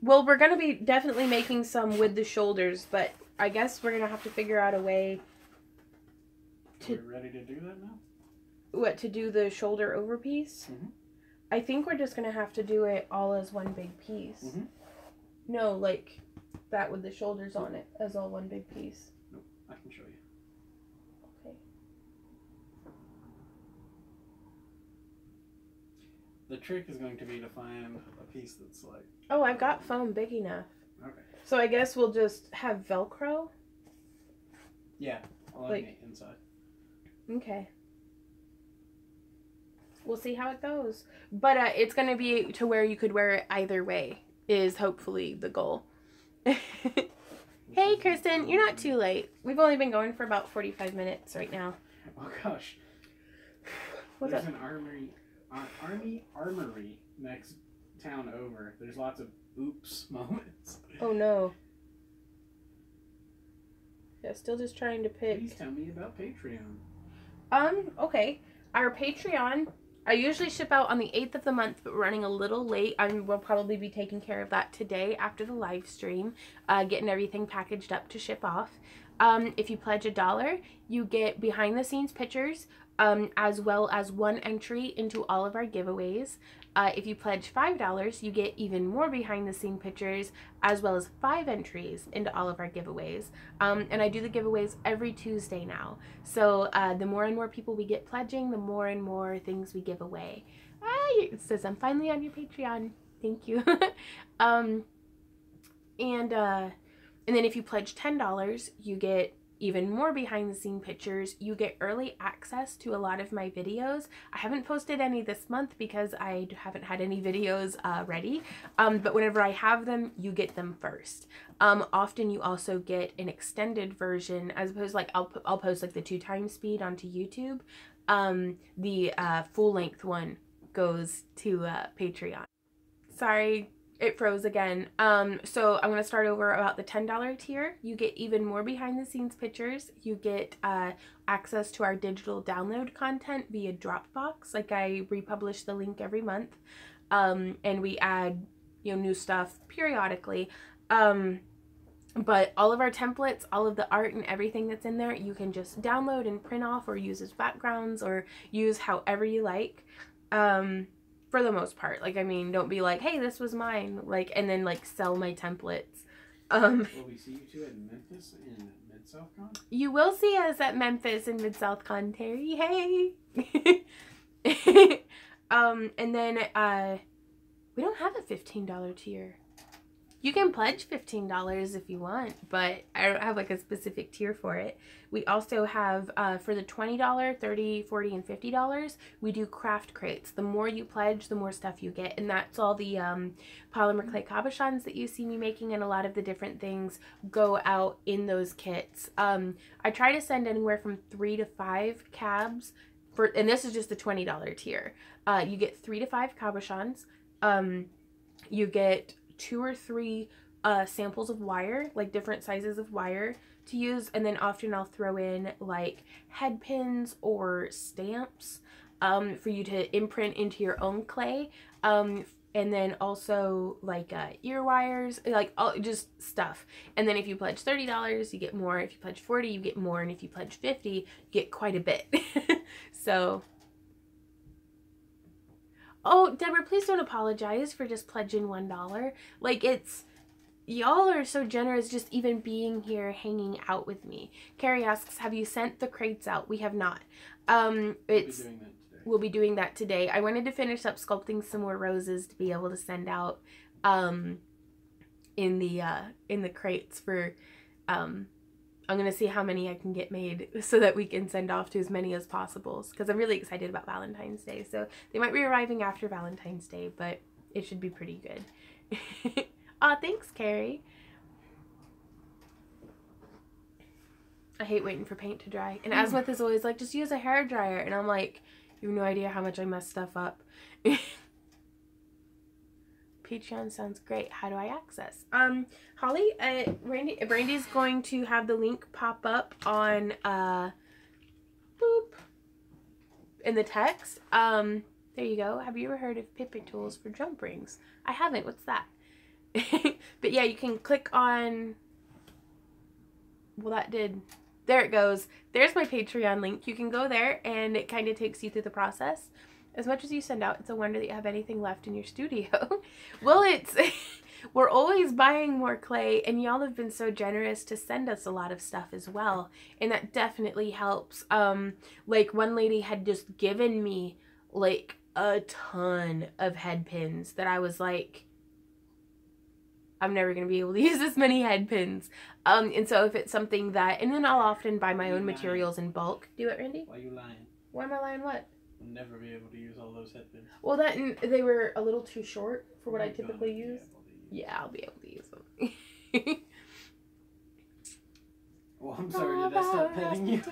Well, we're gonna be definitely making some with the shoulders, but I guess we're gonna have to figure out a way to... We're ready to do that now? What, to do the shoulder over piece? Mm-hmm. I think we're just gonna have to do it all as one big piece. Mm-hmm. No, like that with the shoulders on it as all one big piece. Nope, I can show you. Okay. The trick is going to be to find a piece that's like... Oh, I've got foam big enough. Okay. So I guess we'll just have Velcro? Yeah, on Like- the inside. Okay. We'll see how it goes. But it's going to be to where you could wear it either way, is hopefully the goal. Hey, Kristen, you're not too late. We've only been going for about 45 minutes right now. Oh gosh. What's There's up? an armory next town over. There's lots of oops moments. Oh, no. Yeah, still just trying to pick. Please tell me about Patreon. Okay. Our Patreon I usually ship out on the 8th of the month, but we're running a little late. We'll probably be taking care of that today after the live stream, getting everything packaged up to ship off. If you pledge $1, you get behind the scenes pictures, as well as 1 entry into all of our giveaways. If you pledge $5, you get even more behind the scene pictures, as well as 5 entries into all of our giveaways. And I do the giveaways every Tuesday now. So the more and more people we get pledging, the more and more things we give away. It says I'm finally on your Patreon. Thank you. And then if you pledge $10, you get even more behind the scene pictures. You get early access to a lot of my videos. I haven't posted any this month because I haven't had any videos ready. But whenever I have them, you get them first. Often you also get an extended version, as opposed to like I'll post like the 2x speed onto YouTube. The full length one goes to Patreon. Sorry, it froze again. So I'm going to start over about the $10 tier. You get even more behind the scenes pictures. You get access to our digital download content via Dropbox. Like I republish the link every month. And we add, new stuff periodically. But all of our templates, all of the art and everything that's in there, you can just download and print off or use as backgrounds or use however you like. For the most part. Like, I mean, don't be like, hey, this was mine, like, and then like sell my templates. Will we see you two at Memphis and Mid-South Con? You will see us at Memphis and Mid-South Con, Terry. Hey. And then we don't have a $15 tier. You can pledge $15 if you want, but I don't have like a specific tier for it. We also have, for the $20, $30, $40, and $50, we do craft crates. The more you pledge, the more stuff you get. And that's all the polymer clay cabochons that you see me making, and a lot of the different things go out in those kits. I try to send anywhere from 3 to 5 cabs, and this is just the $20 tier. You get 3 to 5 cabochons. You get 2 or 3 samples of wire, like different sizes of wire to use, and then often I'll throw in like head pins or stamps for you to imprint into your own clay, and then also like ear wires, like just stuff. And then if you pledge $30, you get more. If you pledge $40, you get more, and if you pledge $50, you get quite a bit. So oh, Deborah, please don't apologize for just pledging $1. Like, y'all are so generous just even being here hanging out with me. Carrie asks, have you sent the crates out? We have not. We'll be doing that today. I wanted to finish up sculpting some more roses to be able to send out in the crates for I'm going to see how many I can get made so that we can send off to as many as possible, because I'm really excited about Valentine's Day. So they might be arriving after Valentine's Day, but it should be pretty good. Aw, thanks, Carrie. I hate waiting for paint to dry. And Asmith is always like, just use a hairdryer. And I'm like, you have no idea how much I mess stuff up. Patreon sounds great. How do I access? Holly, Brandy's going to have the link pop up on boop in the text. There you go. Have you ever heard of Pipit tools for jump rings? I haven't. What's that? But yeah, you can click on. Well, that did. There it goes. There's my Patreon link. You can go there, and it kind of takes you through the process. As much as you send out, it's a wonder that you have anything left in your studio. Well, we're always buying more clay, and y'all have been so generous to send us a lot of stuff as well, and that definitely helps. Like one lady had just given me like a ton of head pins that I was like, I'm never going to be able to use this many head pins. And so if it's something that, and then I'll often buy my own materials in bulk. Do it, Randy? Why are you lying? Why am I lying? What? I'll never be able to use all those head pins. Well, they were a little too short for what I typically use. Yeah, I'll be able to use them. Well, I'm sorry, did I stop petting you?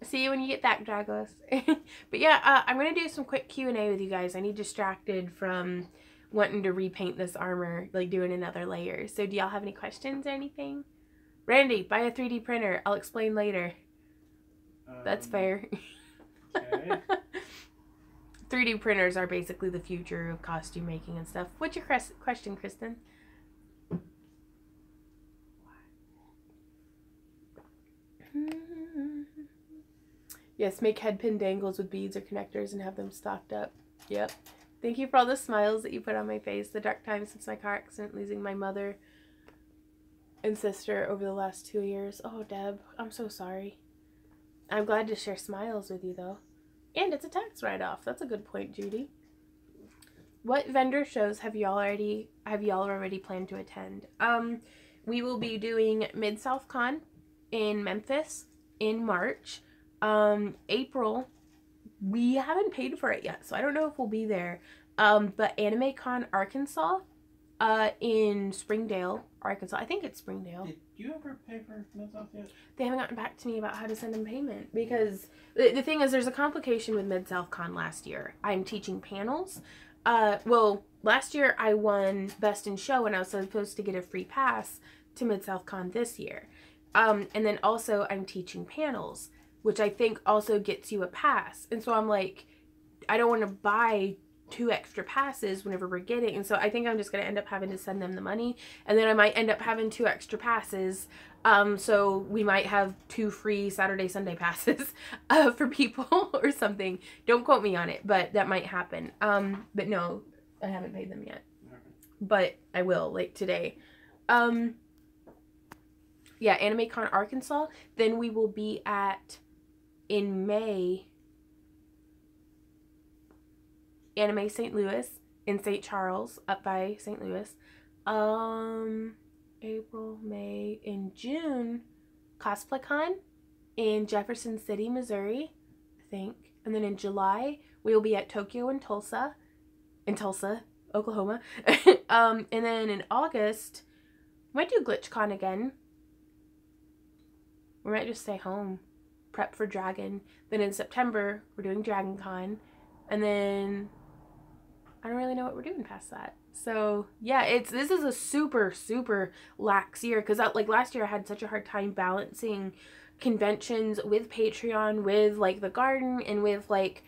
See you when you get back, Dragos. But yeah, I'm going to do some quick Q&A with you guys. I need distracted from wanting to repaint this armor, like doing another layer. So do y'all have any questions or anything? Randy, buy a 3D printer. I'll explain later. That's fair. Okay. 3D printers are basically the future of costume making and stuff. What's your question, Kristen? Yes, make head pin dangles with beads or connectors and have them stocked up. Yep. Thank you for all the smiles that you put on my face. The dark times since my car accident, losing my mother and sister over the last 2 years. Oh, Deb, I'm so sorry. I'm glad to share smiles with you, though. And it's a tax write-off. That's a good point, Judy. What vendor shows have y'all already planned to attend? We will be doing Mid-South Con in Memphis in March. April, we haven't paid for it yet, so I don't know if we'll be there. But Anime Con Arkansas, in Springdale, Arkansas. I think it's Springdale. Did you ever pay for Mid-South yet? They haven't gotten back to me about how to send them payment because the thing is, there's a complication with Mid-South Con last year. I'm teaching panels. Well, last year I won Best in Show and I was supposed to get a free pass to Mid-South Con this year. And then also I'm teaching panels, which I think also gets you a pass. And so I'm like, I don't want to buy 2 extra passes whenever we're getting. And so I think I'm just going to end up having to send them the money. And then I might end up having 2 extra passes. So we might have 2 free Saturday, Sunday passes for people or something. Don't quote me on it, but that might happen. But no, I haven't paid them yet. Okay. But I will, like today. Yeah, Anime Con Arkansas. Then we will be at, in May, Anime St. Louis in St. Charles, up by St. Louis. April, May, in June, Cosplay Con in Jefferson City, Missouri, I think. And then in July, we will be at Tokyo and Tulsa, Oklahoma. And then in August, we might do GlitchCon again. We might just stay home, prep for Dragon. Then in September, we're doing Dragon Con. And then I don't really know what we're doing past that. So yeah, this is a super, super lax year. Because like last year I had such a hard time balancing conventions with Patreon, with like the garden, and with like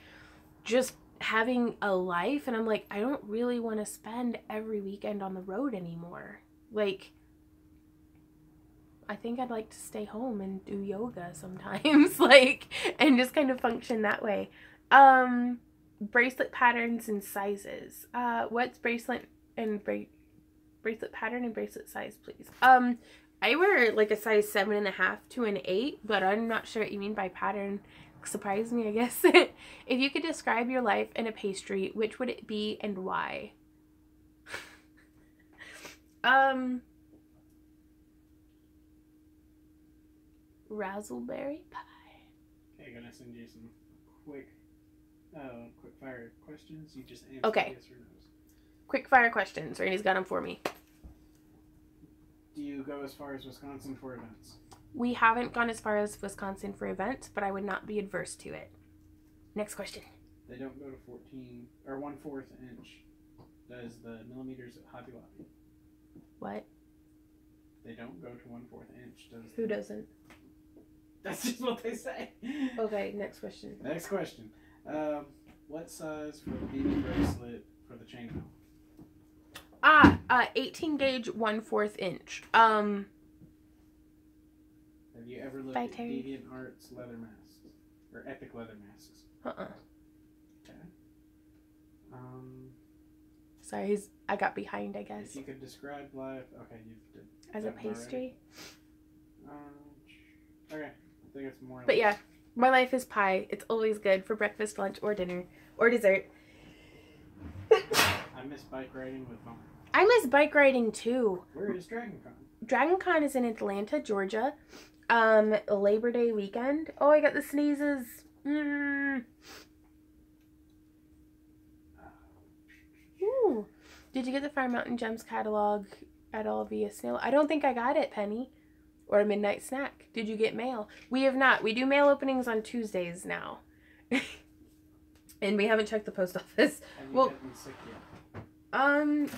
just having a life. And I'm like, I don't really want to spend every weekend on the road anymore. Like, I think I'd like to stay home and do yoga sometimes, like, and just kind of function that way. Bracelet patterns and sizes. What's bracelet and bracelet pattern and bracelet size, please? I wear like a size 7.5 to an 8, but I'm not sure what you mean by pattern. Surprise me, I guess. If you could describe your life in a pastry, which would it be and why? Razzleberry pie. Okay, gonna send you some quick fire questions. You just answer Okay. yes or no's. Quick fire questions. Rainey's got them for me. Do you go as far as Wisconsin for events? We haven't gone as far as Wisconsin for events, but I would not be adverse to it. Next question. They don't go to 14 or 1/4 inch. Does the millimeters at Hobby Lobby? What? They don't go to 1/4 inch. Does Who doesn't? That's just what they say. Okay, next question. Next question. What size for the BB bracelet for the chainmail? 18 gauge 1/4 inch. Have you ever looked Bye, at Terry. Deviant Arts leather masks or Epic leather masks? Okay. Sorry, I got behind, I guess. If you could describe life, okay, you did. As a that one already. pastry. Okay, I think it's more. But yeah, my life is pie. It's always good for breakfast, lunch, or dinner, or dessert. I miss bike riding with Bummer. I miss bike riding too. Where is Dragon Con? Dragon Con is in Atlanta, Georgia. Labor Day weekend. Oh, I got the sneezes. Ooh. Did you get the Fire Mountain Gems catalog at all via snail? I don't think I got it, Penny. Or a midnight snack. Did you get mail? We have not. We do mail openings on Tuesdays now. And we haven't checked the post office. Have you Well, gotten sick yet?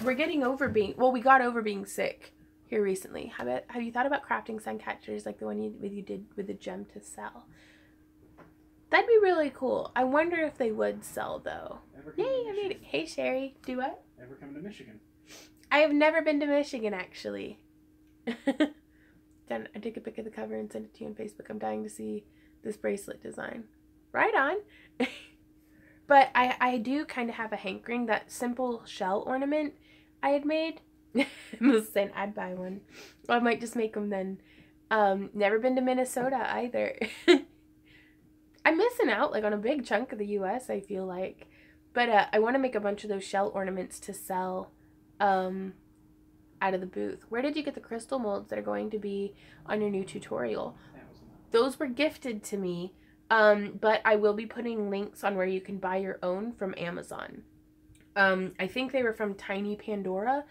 we're getting over being, well, we got over being sick here recently. Have you thought about crafting sun catchers like the one you did with the gem to sell? That'd be really cool. I wonder if they would sell, though. Ever come Yay, to I made it. Michigan? Hey, Sherry. Do what? Ever come to Michigan? I have never been to Michigan, actually. Then I took a pic of the cover and sent it to you on Facebook. I'm dying to see this bracelet design. Right on. But I do kind of have a hankering. That simple shell ornament I had made. I'm just saying I'd buy one. Or I might just make them then. Never been to Minnesota either. I'm missing out like on a big chunk of the US, I feel like. But I want to make a bunch of those shell ornaments to sell out of the booth. Where did you get the crystal molds that are going to be on your new tutorial? Those were gifted to me. But I will be putting links on where you can buy your own from Amazon. I think they were from Tiny Pandora.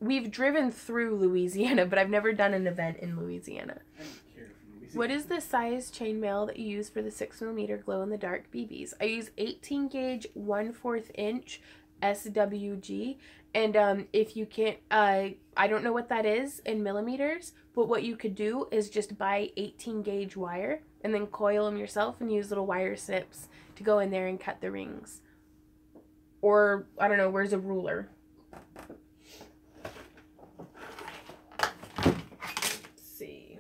We've driven through Louisiana, but I've never done an event in Louisiana. I don't care for Louisiana. What is the size chainmail that you use for the 6mm glow-in-the-dark BBs? I use 18 gauge 1/4 inch SWG. And if you can't, I don't know what that is in millimeters, but what you could do is just buy 18 gauge wire and then coil them yourself and use little wire snips to go in there and cut the rings. Or, I don't know, where's a ruler? Let's see.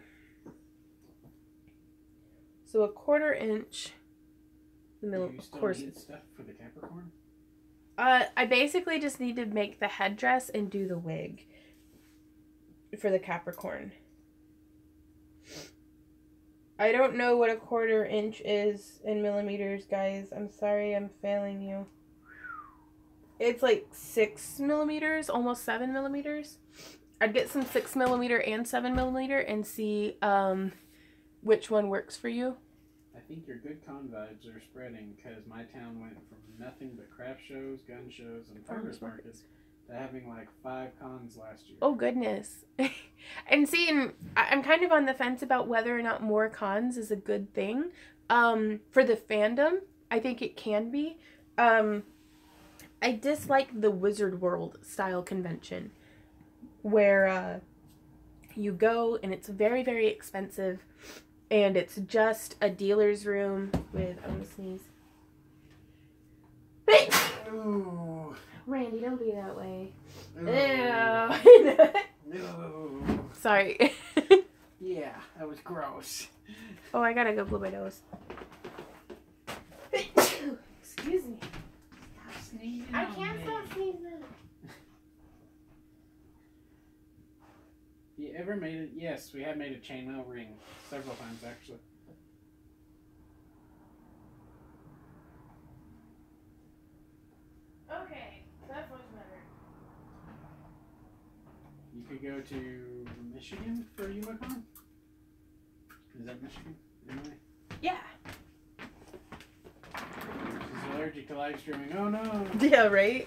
So 1/4 inch. The middle, Do you of still course. need stuff for the Capricorn? I basically just need to make the headdress and do the wig for the Capricorn. I don't know what 1/4 inch is in millimeters, guys. I'm sorry, I'm failing you. It's like 6 millimeters, almost 7 millimeters. I'd get some 6mm and 7mm and see which one works for you. I think your good con vibes are spreading because my town went from nothing but craft shows, gun shows, and farmers markets to having like 5 cons last year. Oh, goodness. And see, I'm kind of on the fence about whether or not more cons is a good thing. For the fandom, I think it can be. I dislike the Wizard World style convention where you go and it's very, very expensive. And it's just a dealer's room with, I'm gonna sneeze. Ooh. Randy, don't be that way. Ooh. Ew. Ooh. Sorry. Yeah, that was gross. Oh, I gotta go blow my nose. Excuse me. Stop sneezing. I can't stop sneezing. You ever made it? Yes, we have made a chainmail ring several times actually. Okay, that's much better. You could go to Michigan for UMaCon. Is that Michigan? Anyway. Yeah. She's allergic to live streaming. Oh no! Yeah, right?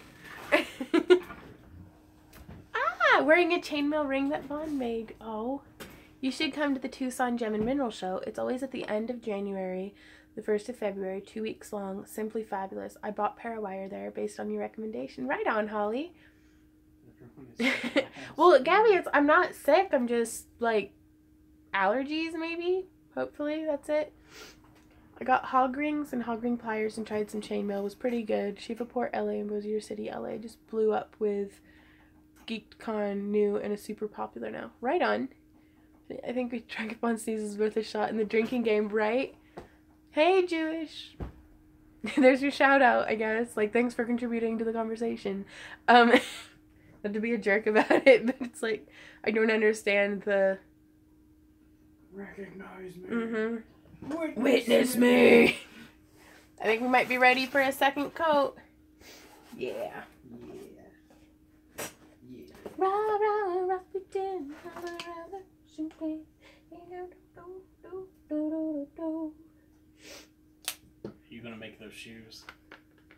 Wearing a chainmail ring that Vaughn made. Oh. You should come to the Tucson Gem and Mineral Show. It's always at the end of January, the 1st of February, 2 weeks long. Simply fabulous. I bought Parawire there based on your recommendation. Right on, Holly. Well, Gabby, I'm not sick. I'm just, like, allergies, maybe. Hopefully, that's it. I got hog rings and hog ring pliers and tried some chainmail. It was pretty good. Shiva-Port, LA, and Bossier City, LA just blew up with GeekCon new and is super popular now. Right on. I think we drank upon sneezes worth a shot in the drinking game, right? Hey, Jewish. There's your shout out, I guess. Like, thanks for contributing to the conversation. Not to be a jerk about it, but it's like, I don't understand the... Recognize me. Mm-hmm. Witness me. I think we might be ready for a second coat. Yeah. Rah, rah, rah, pretend, rah, rah, rah, simply, You gonna make those shoes?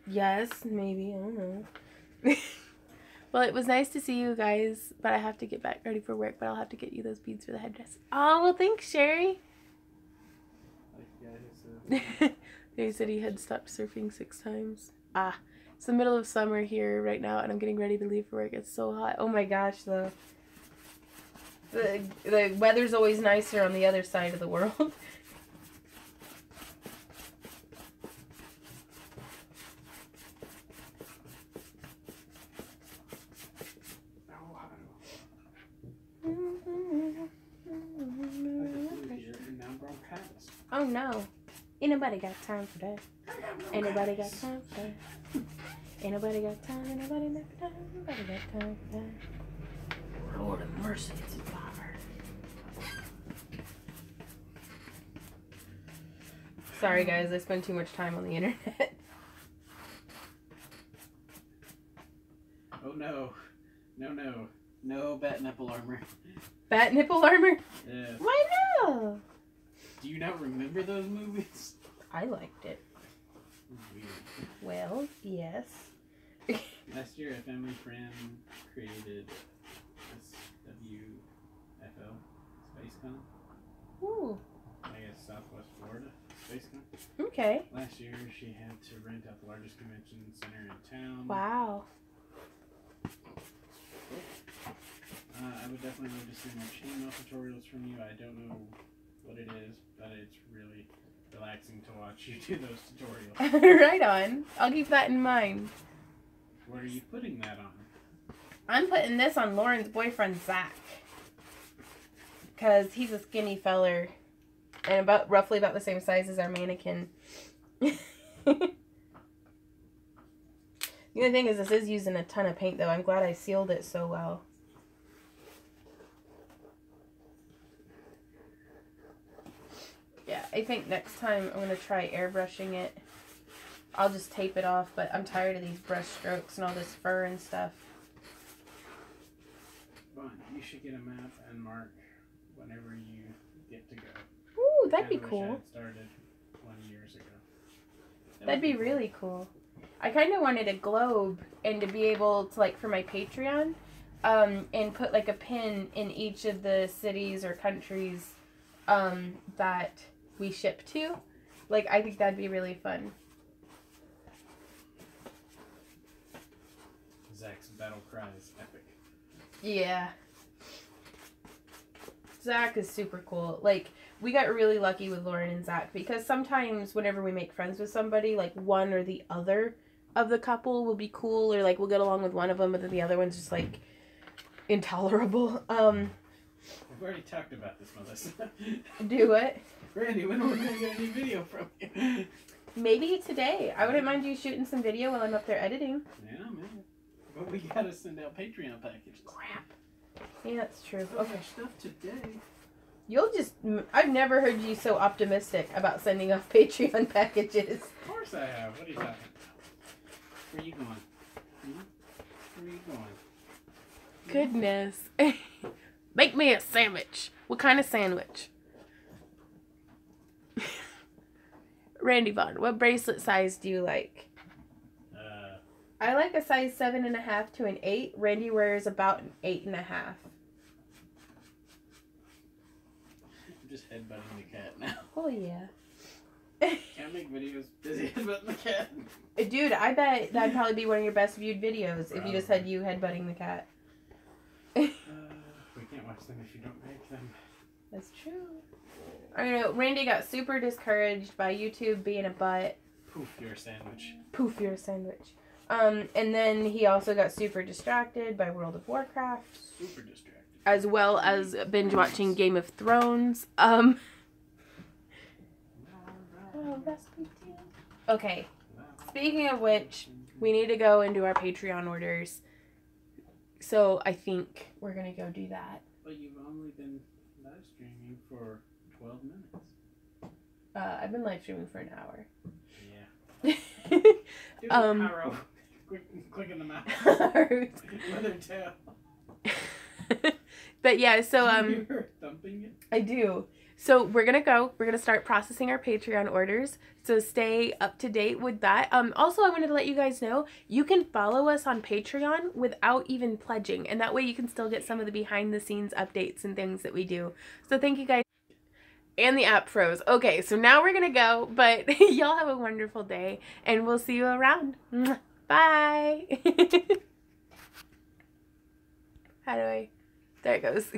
Yes, maybe. I don't know. Well, it was nice to see you guys, but I have to get back ready for work, but I'll have to get you those beads for the headdress. Oh, well, thanks, Sherry. He said he had stopped surfing 6 times. Ah. It's the middle of summer here right now, and I'm getting ready to leave for work. It's so hot. Oh my gosh, though. The weather's always nicer on the other side of the world. Oh no. Ain't nobody got time for that. Ain't nobody got time for that. Ain't nobody got time, ain't nobody got time, nobody got time for that. Lord of mercy, it's a fire. Sorry guys, I spend too much time on the internet. Oh no. No bat nipple armor. Bat nipple armor? Yeah. Why no? Do you not remember those movies? I liked it. Weird. Well, yes. Last year, a family friend created SWFL, SpaceCon. Ooh. I guess Southwest Florida, SpaceCon. Okay. Last year, she had to rent out the largest convention center in town. Wow. I would definitely love to see more chainmail tutorials from you. I don't know what it is, but it's really relaxing to watch you do those tutorials. Right on. I'll keep that in mind. What are you putting that on? I'm putting this on Lauren's boyfriend, Zach. Because he's a skinny feller. And roughly about the same size as our mannequin. The only thing is this is using a ton of paint, though. I'm glad I sealed it so well. Yeah, I think next time I'm going to try airbrushing it. I'll just tape it off, but I'm tired of these brush strokes and all this fur and stuff. Fun. You should get a map and mark whenever you get to go. Ooh, that'd be I cool. wish I had started 20 years ago. That'd be really cool. I kind of wanted a globe and to be able to, like, for my Patreon, and put, like, a pin in each of the cities or countries that we ship to. Like, I think that'd be really fun. Zach's battle cry is epic. Yeah. Zach is super cool. Like, we got really lucky with Lauren and Zach because sometimes whenever we make friends with somebody, like, one or the other of the couple will be cool, or, like, we'll get along with one of them, but then the other one's just, like, intolerable. We've already talked about this, Melissa. Do it. Randy, when are we going to get a new video from you? Maybe today. I wouldn't mind you shooting some video while I'm up there editing. Yeah, man. But we gotta send out Patreon packages. Crap. Yeah, that's true. Okay. Okay. Stuff today. You'll just... I've never heard you so optimistic about sending off Patreon packages. Of course I have. What are you talking about? Where are you going? Where are you going? Goodness. Make me a sandwich. What kind of sandwich? Randy Vaughn, what bracelet size do you like? I like a size 7.5 to an 8. Randy wears about an 8.5. I'm just headbutting the cat now. Oh, yeah. Can't make videos busy headbutting the cat. Dude, I bet that'd probably be one of your best viewed videos if you just had you headbutting the cat. We can't watch them if you don't make them. That's true. I know, Randy got super discouraged by YouTube being a butt. Poof, you're a sandwich. Poof, you're a sandwich. And then he also got super distracted by World of Warcraft. Super distracted. As well as binge watching Game of Thrones. Okay. Speaking of which, we need to go and do our Patreon orders. So I think we're gonna go do that. But you've only been live streaming for 12 minutes. I've been live streaming for an hour. Yeah. Do arrow. Click in the mouse. Mother tail. But yeah, so You're thumping it? I do. So we're gonna start processing our Patreon orders. So stay up to date with that. Also, I wanted to let you guys know you can follow us on Patreon without even pledging, and that way you can still get some of the behind the scenes updates and things that we do. So thank you guys. And the app froze. Okay, so now we're gonna go, but y'all have a wonderful day, and we'll see you around. Bye. How do I? There it goes.